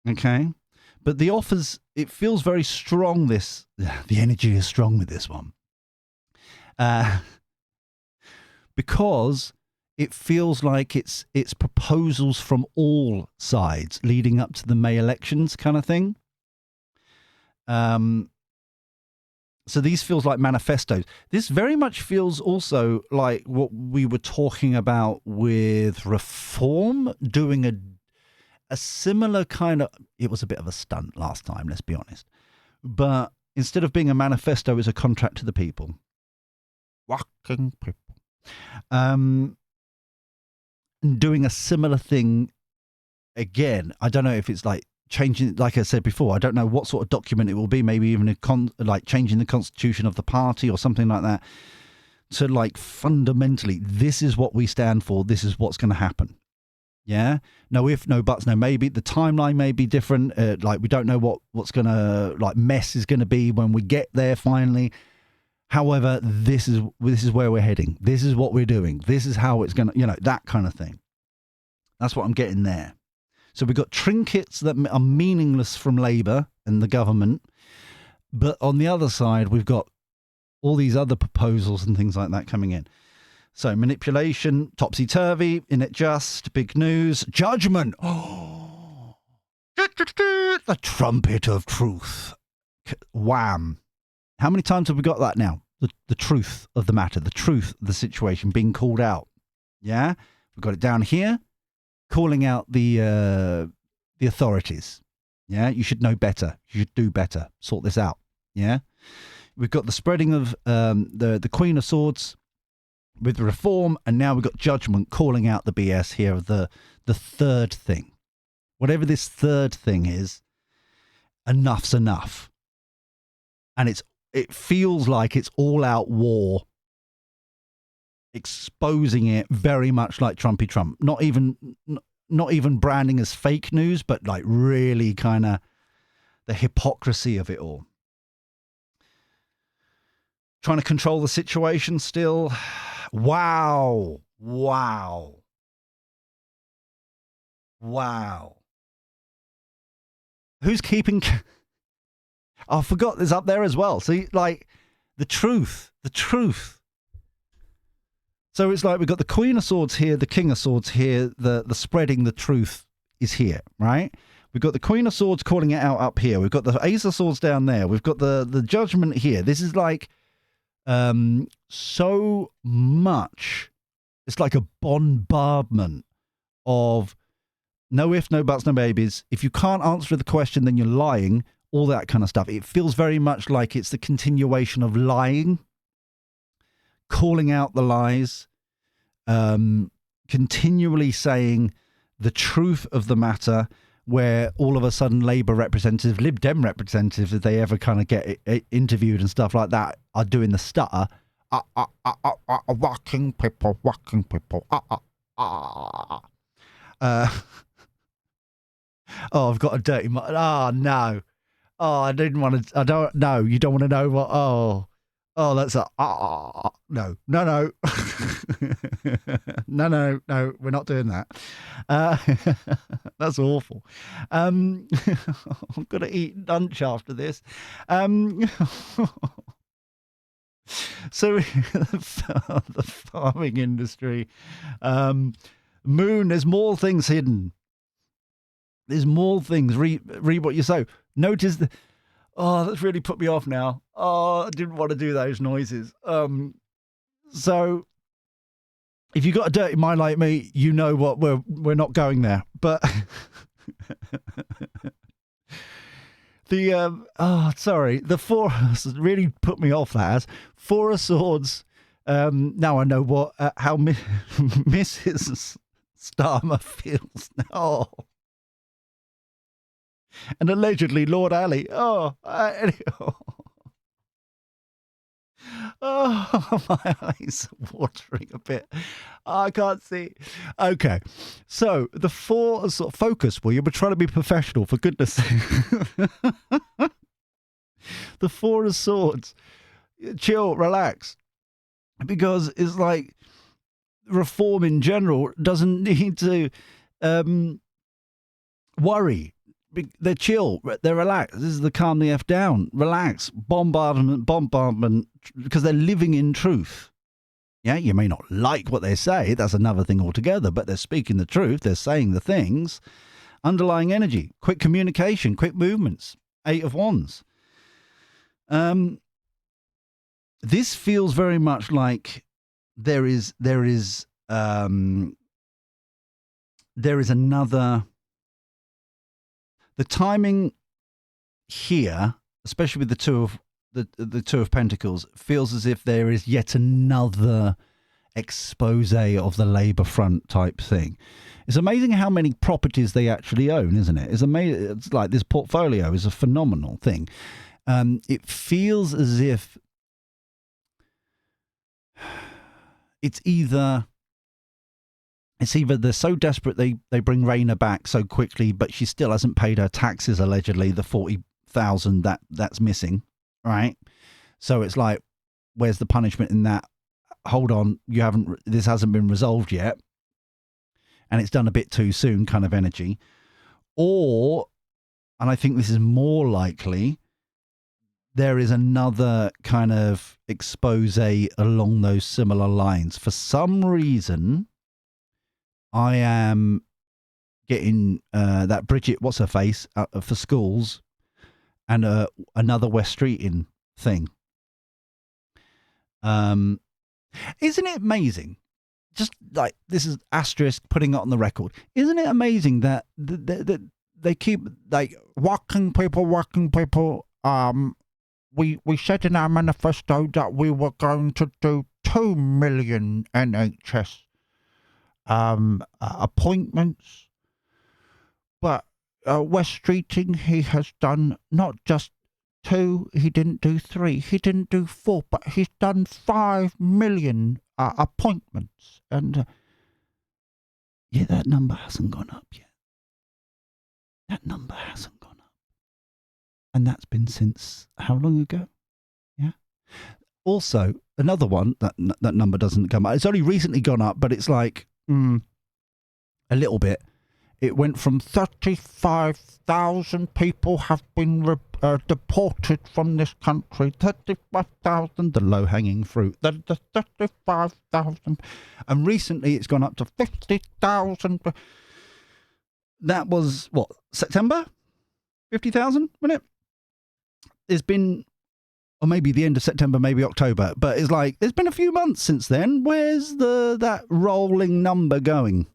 Okay. But the offers, it feels very strong. The energy is strong with this one. Because it feels like it's proposals from all sides leading up to the May elections kind of thing. So these feels like manifestos. This very much feels also like what we were talking about with Reform, doing a similar kind of... It was a bit of a stunt last time, let's be honest. But instead of being a manifesto, it's a contract to the people. Fucking people. doing a similar thing again. I don't know if it's like changing, like I said before, I don't know what sort of document it will be, maybe even like changing the constitution of the party or something like that. So like fundamentally, this is what we stand for. This is what's going to happen. Yeah. No if, no buts, no maybe. The timeline may be different. Like we don't know what's going to like mess is going to be when we get there finally. However, this is where we're heading. This is what we're doing. This is how it's going to, that kind of thing. That's what I'm getting there. So we've got trinkets that are meaningless from Labour and the government. But on the other side, we've got all these other proposals and things like that coming in. So manipulation, topsy-turvy, in it just, big news, judgment. Oh, the trumpet of truth. Wham. How many times have we got that now? The truth of the matter, the truth of the situation being called out. Yeah? We've got it down here. Calling out the authorities. Yeah, you should know better. You should do better. Sort this out. Yeah, we've got the spreading of the Queen of Swords with reform, and now we've got judgment calling out the BS here of the third thing. Whatever this third thing is, enough's enough, and it feels like it's all out war. Exposing it very much like Trumpy Trump. Not even branding as fake news, but like really kind of the hypocrisy of it all. Trying to control the situation still. Wow. Who's keeping... I forgot this up there as well. See, like the truth. So it's like we've got the Queen of Swords here, the King of Swords here, the spreading the truth is here, right? We've got the Queen of Swords calling it out up here. We've got the Ace of Swords down there. We've got the judgment here. This is like so much. It's like a bombardment of no if, no buts, no maybes. If you can't answer the question, then you're lying. All that kind of stuff. It feels very much like it's the continuation of lying. Calling out the lies, continually saying the truth of the matter, where all of a sudden Labour representatives, Lib Dem representatives, if they ever kind of get interviewed and stuff like that, are doing the stutter. Working people. Oh, I've got a dirty... Oh, no. Oh, I didn't want to... I don't... No, you don't want to know what... Oh, that's a... No. No, we're not doing that. That's awful. I'm going to eat lunch after this. So the farming industry, Moon, there's more things hidden. There's more things. Read what you sow. Notice the... Oh, that's really put me off now. Oh, I didn't want to do those noises. So if you've got a dirty mind like me, you know what we're not going there. But the Four really put me off. That has Four of Swords. Now I know how Mrs. Starmer feels now. And allegedly Lord Ali. Oh, my eyes are watering a bit. I can't see. Okay, so the Four sort of focus. Will you? We're trying to be professional, for goodness sake. The Four of Swords. Chill, relax, because it's like reform in general doesn't need to worry. They're chill, they're relaxed. This is the calm the F down. Relax. Bombardment, because they're living in truth. Yeah, you may not like what they say. That's another thing altogether, but they're speaking the truth. They're saying the things. Underlying energy, quick communication, quick movements. 8 of Wands. This feels very much like there is another... The timing here, especially with the Two of Pentacles, feels as if there is yet another expose of the Labour front type thing. It's amazing how many properties they actually own, isn't it? It's amazing. It's like this portfolio is a phenomenal thing. It feels as if it's either they're so desperate they bring Rayner back so quickly, but she still hasn't paid her taxes, allegedly, the 40,000 that's missing, right? So it's like, where's the punishment in that? Hold on, this hasn't been resolved yet, and it's done a bit too soon kind of energy. Or, and I think this is more likely, there is another kind of expose along those similar lines. For some reason, I am getting that Bridget, what's her face, for schools, and another West Streeting thing. Isn't it amazing? Just like, this is asterisk, putting it on the record. Isn't it amazing that they keep like working people? We said in our manifesto that we were going to do 2 million NHS appointments, but West Streeting, he has done not just 2, he didn't do 3, he didn't do 4, but he's done 5 million appointments, and yeah, that number hasn't gone up yet. That number hasn't gone up, and that's been since how long ago? Yeah. Also, another one that number doesn't come up. It's only recently gone up, but it's like a little bit. It went from 35,000 people have been deported from this country. 35,000, the low-hanging fruit. The 35,000. And recently it's gone up to 50,000. That was, what, September? 50,000, wasn't it? It's been, or maybe the end of September, maybe October. But it's like, it's been a few months since then. Where's that rolling number going?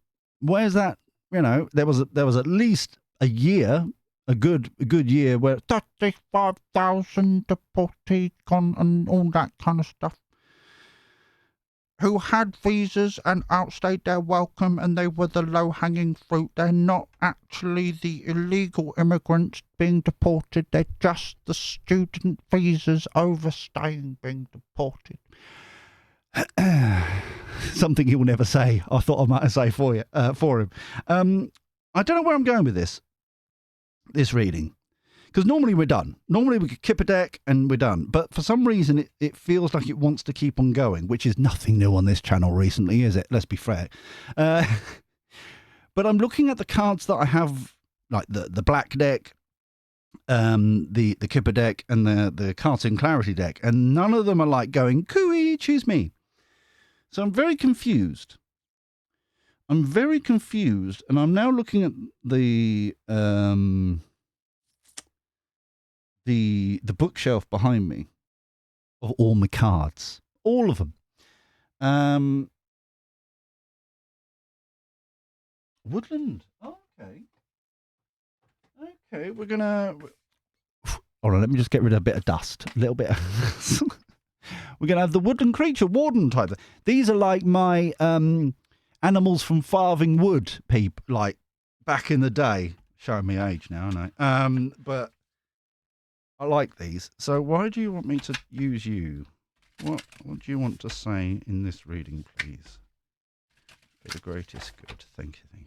Where's that? You know, there was at least a year, a good year where 35,000 deportees gone and all that kind of stuff, who had visas and outstayed their welcome, and they were the low-hanging fruit. They're not actually the illegal immigrants being deported. They're just the student visas overstaying being deported. Something he will never say. I thought I might say for him. I don't know where I'm going with this reading, because normally we're done. Normally we could kip a deck and we're done. But for some reason it feels like it wants to keep on going, which is nothing new on this channel recently, is it? Let's be fair. But I'm looking at the cards that I have, like the black deck, the Kipper deck, and the Cartoon Clarity deck, and none of them are like going, cooey, choose me. So I'm very confused. And I'm now looking at the bookshelf behind me of all my cards, all of them. Woodland. Oh, okay. We're gonna. Hold on. Let me just get rid of a bit of dust. A little bit. We're going to have the woodland creature warden type. These are like my animals from Farthing Wood, like back in the day. Showing me age now, I know. But I like these. So why do you want me to use you? What do you want to say in this reading, please? For the greatest good. Thank you.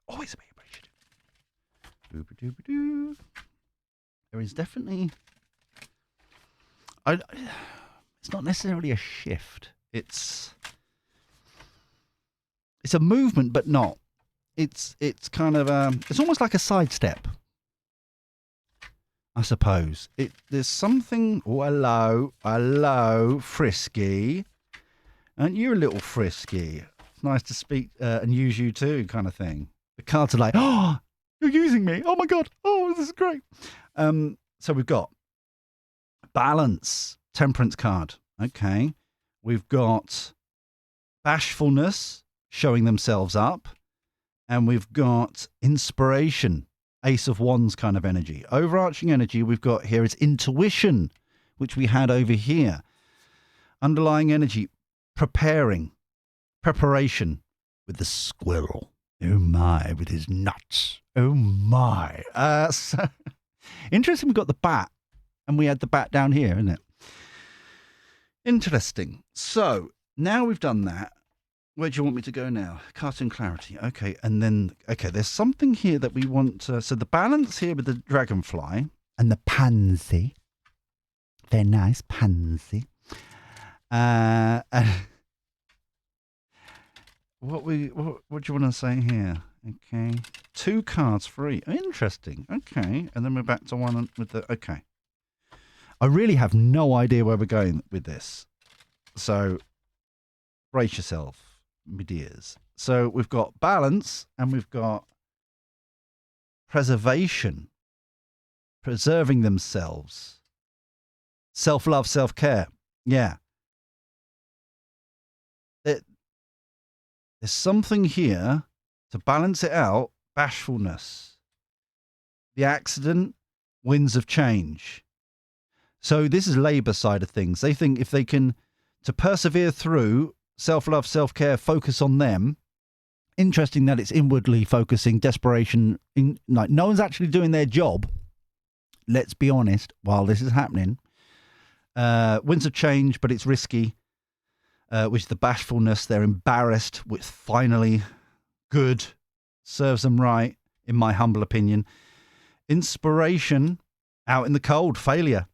Always be appreciative. Doo-ba-doo-ba-doo. There is definitely... It's not necessarily a shift. It's a movement, but not. It's kind of it's almost like a sidestep, I suppose. There's something. Oh, hello, Frisky. Aren't you a little frisky? It's nice to speak and use you too, kind of thing. The cards are like, oh, you're using me. Oh my god. Oh, this is great. So we've got balance. Temperance card. Okay. We've got bashfulness, showing themselves up. And we've got inspiration, Ace of Wands kind of energy. Overarching energy we've got here is intuition, which we had over here. Underlying energy, preparation with the squirrel. Oh my, with his nuts. Oh my. So interesting, we've got the bat, and we had the bat down here, isn't it? Interesting. So now we've done that. Where do you want me to go now? Cartoon clarity. Okay, and then, okay, there's something here that we want to... So the balance here with the dragonfly and the pansy. Very nice, pansy. And what do you want to say here? Okay. 2 cards free. Interesting. Okay. And then we're back to one with the... Okay. I really have no idea where we're going with this. So, brace yourself. My dears. So we've got balance and we've got preservation, preserving themselves, self-love, self-care. Yeah. There's something here to balance it out. Bashfulness, the accident, winds of change. So this is Labour side of things. They think if they can, to persevere through self-love, self-care, focus on them. Interesting that it's inwardly focusing, desperation. Like no one's actually doing their job. Let's be honest, while this is happening. Winds of change, but it's risky. Which is the bashfulness. They're embarrassed, which finally good. Serves them right, in my humble opinion. Inspiration, out in the cold, failure.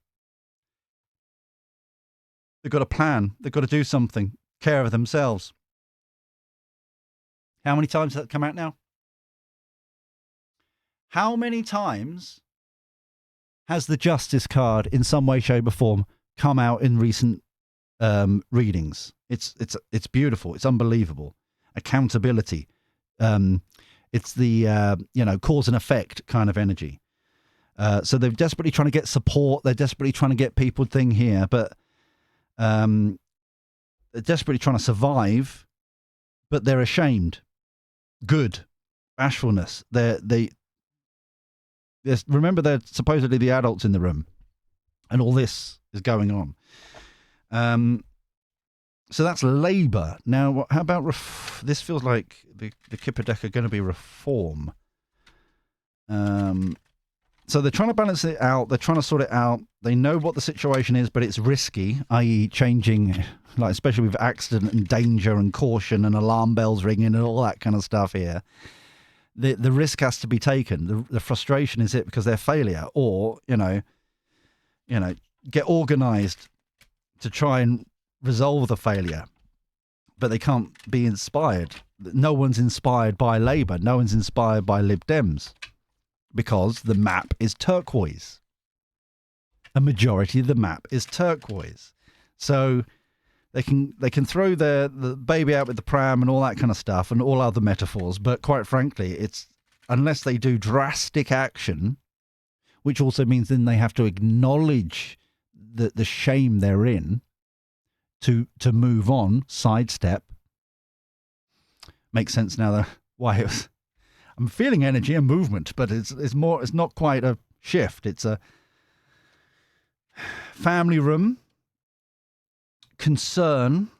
They've got a plan. They've got to do something. Care of themselves. How many times has that come out now? How many times has the justice card in some way, shape or form come out in recent readings? It's beautiful. It's unbelievable. Accountability. It's the cause and effect kind of energy. So they're desperately trying to get support. They're desperately trying to get people thing here, but they're desperately trying to survive, but they're ashamed. Good. Bashfulness. Remember, they're supposedly the adults in the room, and all this is going on. So that's Labour. Now, how about this? Feels like the Kipper deck are going to be reform. So they're trying to balance it out. They're trying to sort it out. They know what the situation is, but it's risky, i.e. changing, like especially with accident and danger and caution and alarm bells ringing and all that kind of stuff here. The risk has to be taken. The frustration is it because they're failure, or, get organised to try and resolve the failure. But they can't be inspired. No one's inspired by Labour. No one's inspired by Lib Dems. Because the map is turquoise. A majority of the map is turquoise. So they can throw the baby out with the pram and all that kind of stuff and all other metaphors, but quite frankly, it's unless they do drastic action, which also means then they have to acknowledge the shame they're in to move on, sidestep. Makes sense now why it was. I'm feeling energy and movement, but it's not quite a shift. It's a family room, concern,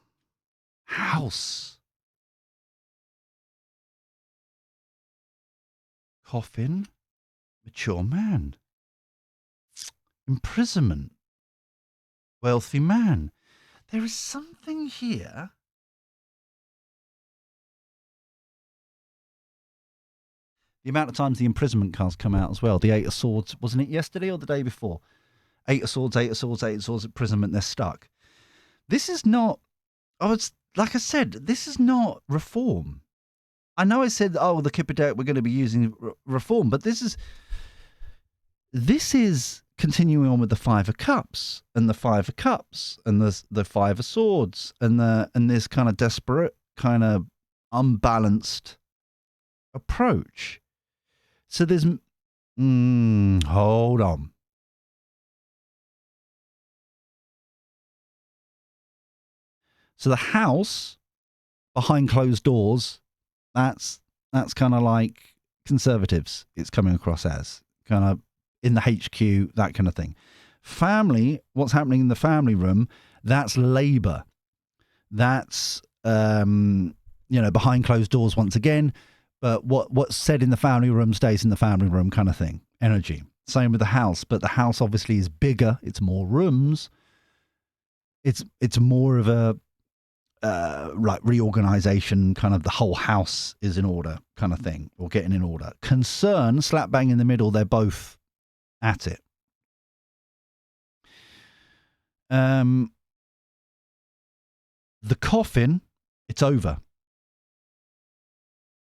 house, coffin, mature man, imprisonment, wealthy man. There is something here. The amount of times the imprisonment cards come out as well. The 8 of Swords, wasn't it yesterday or the day before? 8 of Swords, 8 of Swords, 8 of Swords, imprisonment, they're stuck. This is not, like I said, this is not reform. I know I said, the Kipper deck, we're going to be using reform, but this is continuing on with the 5 of Cups and the 5 of Cups and the 5 of Swords and this kind of desperate, kind of unbalanced approach. So there's, hold on. So the house behind closed doors, that's kind of like Conservatives. It's coming across as kind of in the HQ, that kind of thing. Family, what's happening in the family room, that's Labour. That's, behind closed doors once again. But what's said in the family room stays in the family room kind of thing. Energy. Same with the house. But the house obviously is bigger. It's more rooms. It's more of a reorganization, kind of the whole house is in order kind of thing, or getting in order. Concern, slap bang in the middle, they're both at it. The coffin, it's over.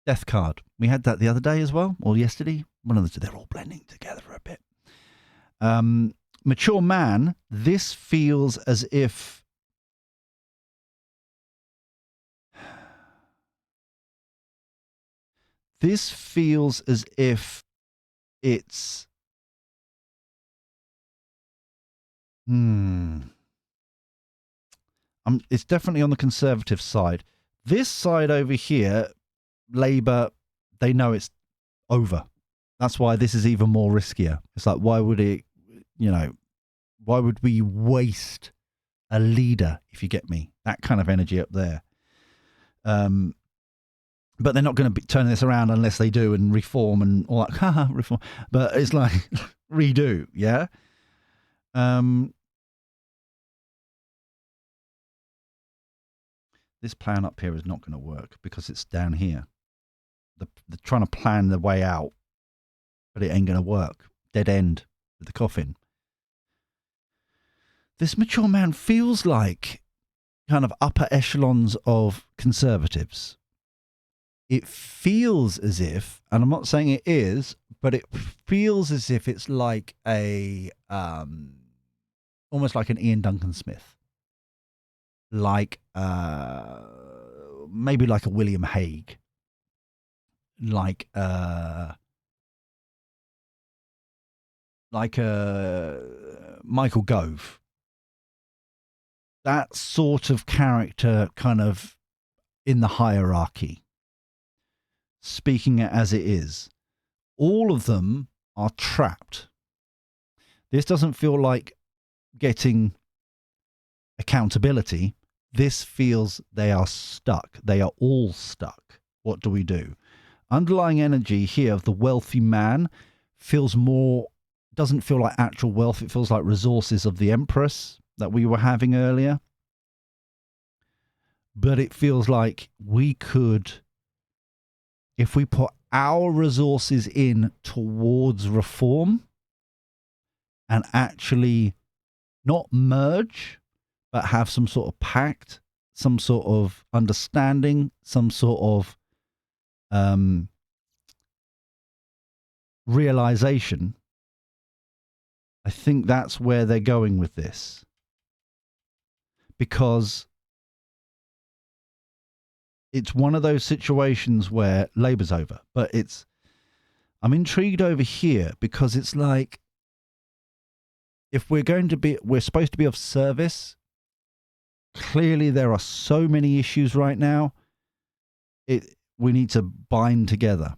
Death card. We had that the other day as well, or yesterday. One of the two, they're all blending together a bit. Mature man, this feels as if it's it's definitely on the Conservative side. This side over here, Labour, they know it's over. That's why this is even more riskier. It's like, why would we waste a leader, if you get me? That kind of energy up there. But they're not going to be turning this around unless they do and reform and all that. Reform. But it's like, redo, yeah? This plan up here is not going to work because it's down here. They're trying to plan the way out, but it ain't going to work. Dead end with the coffin. This mature man feels like kind of upper echelons of Conservatives. It feels as if, and I'm not saying it is, but it feels as if it's like a, almost like an Ian Duncan Smith. Like, maybe like a William Hague. Like a Michael Gove. That sort of character kind of in the hierarchy. Speaking it as it is. All of them are trapped. This doesn't feel like getting accountability. This feels they are stuck. They are all stuck. What do we do? Underlying energy here of the wealthy man feels more, doesn't feel like actual wealth. It feels like resources of the Empress that we were having earlier. But it feels like we could, if we put our resources in towards reform and actually not merge, but have some sort of pact, some sort of understanding, some sort of realization, I think that's where they're going with this. Because it's one of those situations where Labour's over, but I'm intrigued over here because it's like, if we're supposed to be of service, clearly there are so many issues right now. We need to bind together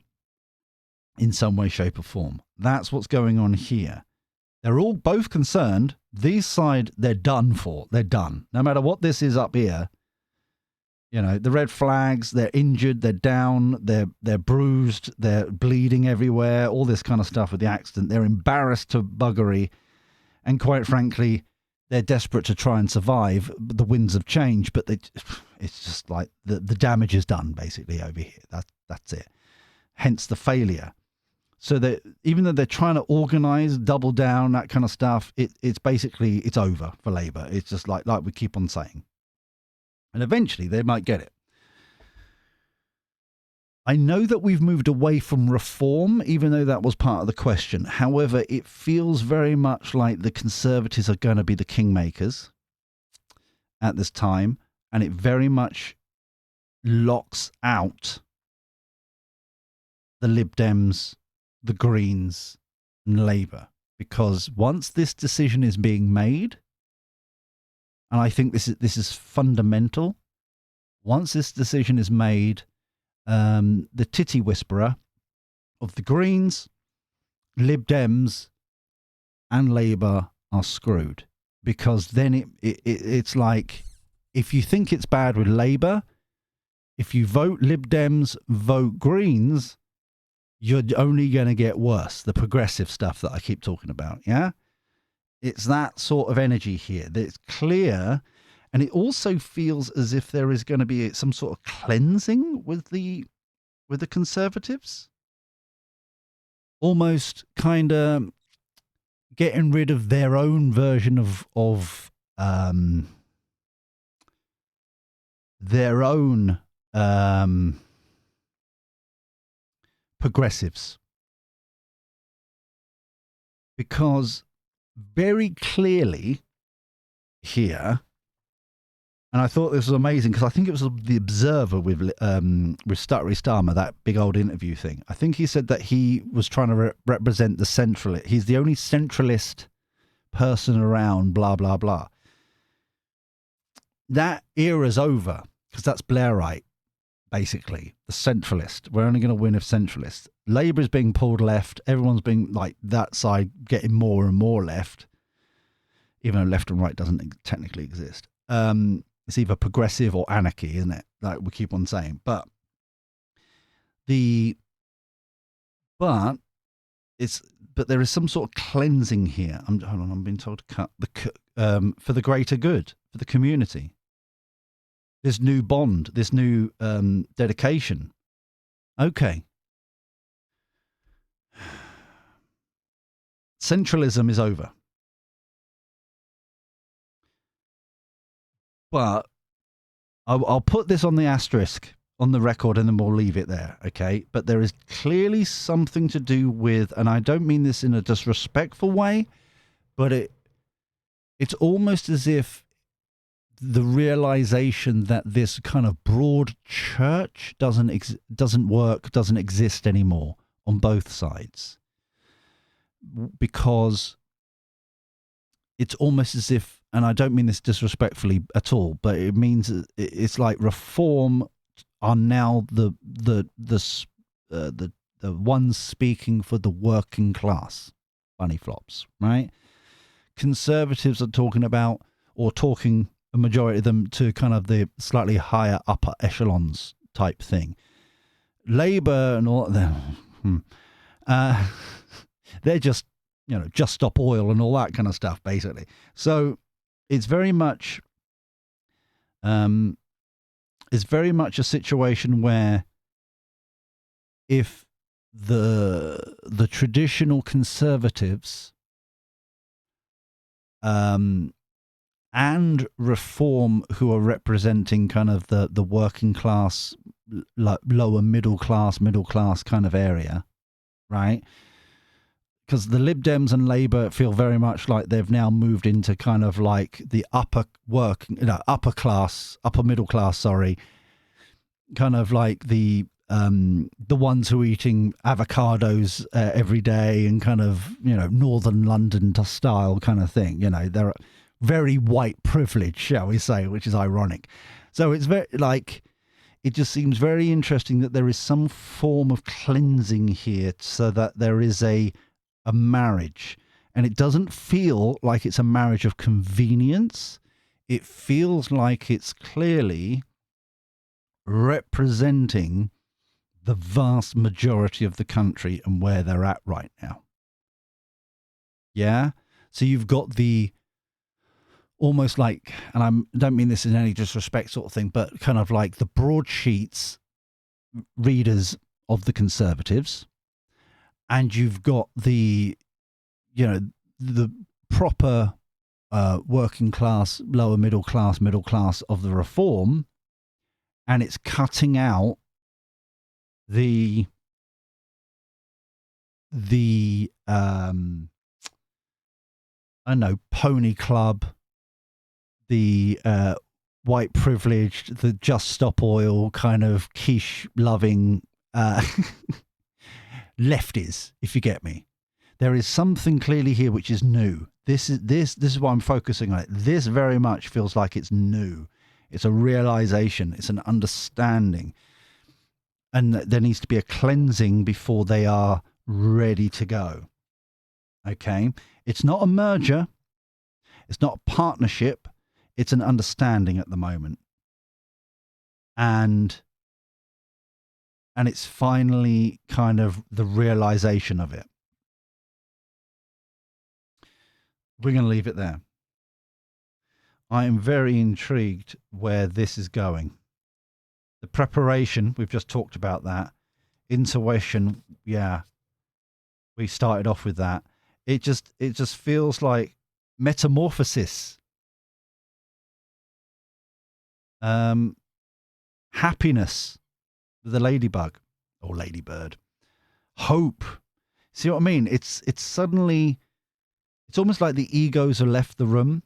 in some way, shape or form. That's what's going on here. They're all both concerned. These side, they're done for. They're done. No matter what this is up here, the red flags, they're injured, they're down, they're bruised, they're bleeding everywhere, all this kind of stuff with the accident. They're embarrassed to buggery. And quite frankly, they're desperate to try and survive. The winds of change, but it's just like the damage is done, basically, over here. That's it. Hence the failure. So that even though they're trying to organise, double down, that kind of stuff, it's basically, it's over for Labour. It's just like we keep on saying. And eventually they might get it. I know that we've moved away from reform, even though that was part of the question. However, it feels very much like the Conservatives are going to be the kingmakers at this time, and it very much locks out the Lib Dems, the Greens, and Labour. Because once this decision is being made, and I think this is fundamental, once this decision is made, the titty whisperer of the Greens, Lib Dems, and Labour are screwed, because then it's like if you think it's bad with Labour, if you vote Lib Dems, vote Greens, you're only going to get worse. The progressive stuff that I keep talking about, yeah? It's that sort of energy here. It's clear, and it also feels as if there is going to be some sort of cleansing with the Conservatives. Almost kind of getting rid of their own version of their own progressives, because very clearly here, and I thought this was amazing because I think it was the Observer with Starmer, that big old interview thing. I think he said that he was trying to represent the centralist. He's the only centralist person around, blah, blah, blah. That era's over because that's Blairite, basically. The centralist. We're only going to win if centralist. Labour is being pulled left. Everyone's being, like, that side getting more and more left, even though left and right doesn't technically exist. It's either progressive or anarchy, isn't it? Like we keep on saying. But there is some sort of cleansing here. Hold on, I'm being told to cut for the greater good, for the community. This new bond, this new dedication. Okay. Centralism is over. But I'll put this on the asterisk on the record and then we'll leave it there, okay? But there is clearly something to do with, and I don't mean this in a disrespectful way, but it's almost as if the realization that this kind of broad church doesn't exist anymore on both sides. Because it's almost as if, and I don't mean this disrespectfully at all, but it means it's like reform are now the ones speaking for the working class. Bunny flops, right? Conservatives are talking about, or talking a majority of them to kind of the slightly higher upper echelons type thing. Labour and all them, they're just, just stop oil and all that kind of stuff, basically. So it's very much a situation where if the traditional conservatives and reform, who are representing kind of the working class, lower middle class kind of area, right? Because the Lib Dems and Labour feel very much like they've now moved into kind of like the upper middle class, sorry, kind of like the ones who are eating avocados every day and kind of, Northern London style kind of thing. They're very white privilege, shall we say, which is ironic. So it's very it just seems very interesting that there is some form of cleansing here, so that there is a marriage, and it doesn't feel like it's a marriage of convenience. It feels like it's clearly representing the vast majority of the country and where they're at right now. Yeah? So you've got the almost like, and I don't mean this in any disrespect sort of thing, but kind of like the broadsheets readers of the Conservatives, and you've got the proper working class, lower middle class of the reform, and it's cutting out the I don't know, pony club, the white privileged, the just stop oil kind of quiche loving lefties, if you get me. There is something clearly here which is new. This is what I'm focusing on. This very much feels like it's new. It's a realization. It's an understanding. And there needs to be a cleansing before they are ready to go. Okay? It's not a merger. It's not a partnership. It's an understanding at the moment. And it's finally kind of the realization of it. We're going to leave it there. I am very intrigued where this is going. The preparation, we've just talked about that. Intuition, yeah. We started off with that. It just feels like metamorphosis. Happiness, the ladybug or ladybird. Hope. See what I mean? It's suddenly, it's almost like the egos have left the room,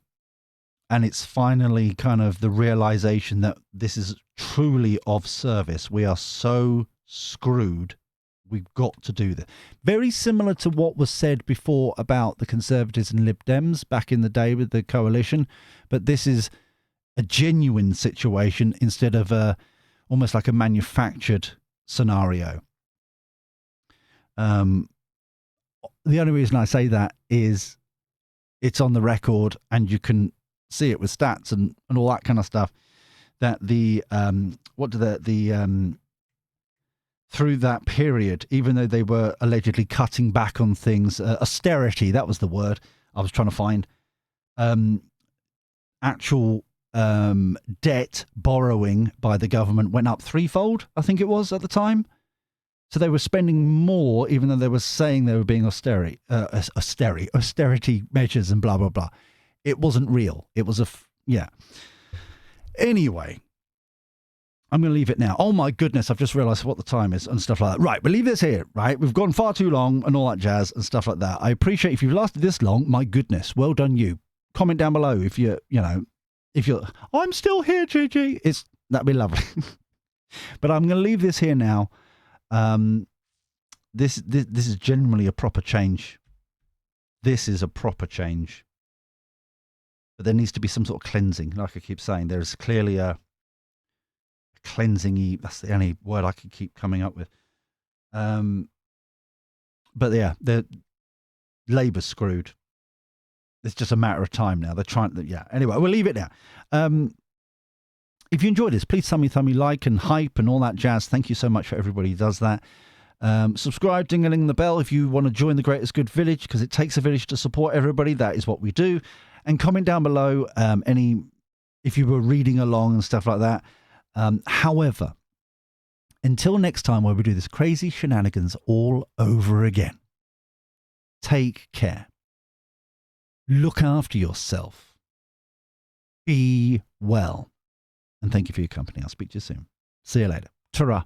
and it's finally kind of the realization that this is truly of service. We are so screwed. We've got to do this. Very similar to what was said before about the Conservatives and Lib Dems back in the day with the coalition, but this is a genuine situation instead of almost like a manufactured scenario. The only reason I say that is it's on the record, and you can see it with stats and all that kind of stuff, that through that period, even though they were allegedly cutting back on things, austerity, that was the word I was trying to find, actual debt borrowing by the government went up threefold, I think it was at the time. So they were spending more, even though they were saying they were being austerity measures and blah, blah, blah. It wasn't real. It was yeah. Anyway, I'm going to leave it now. Oh my goodness, I've just realised what the time is and stuff like that. Right, we'll leave this here, right? We've gone far too long and all that jazz and stuff like that. I appreciate if you've lasted this long. My goodness, well done you. Comment down below if you're, I'm still here, Gigi. That'd be lovely. But I'm going to leave this here now. This is generally a proper change. This is a proper change. But there needs to be some sort of cleansing. Like I keep saying, there's clearly a cleansing. That's the only word I can keep coming up with. But yeah, Labour's screwed. It's just a matter of time now. They're trying to, yeah. Anyway, we'll leave it there. If you enjoyed this, please thumb me like and hype and all that jazz. Thank you so much for everybody who does that. Subscribe, ding-a-ling the bell if you want to join the Greatest Good Village, because it takes a village to support everybody. That is what we do. And comment down below if you were reading along and stuff like that. However, until next time where we do this crazy shenanigans all over again, take care. Look after yourself. Be well. And thank you for your company. I'll speak to you soon. See you later. Ta-ra.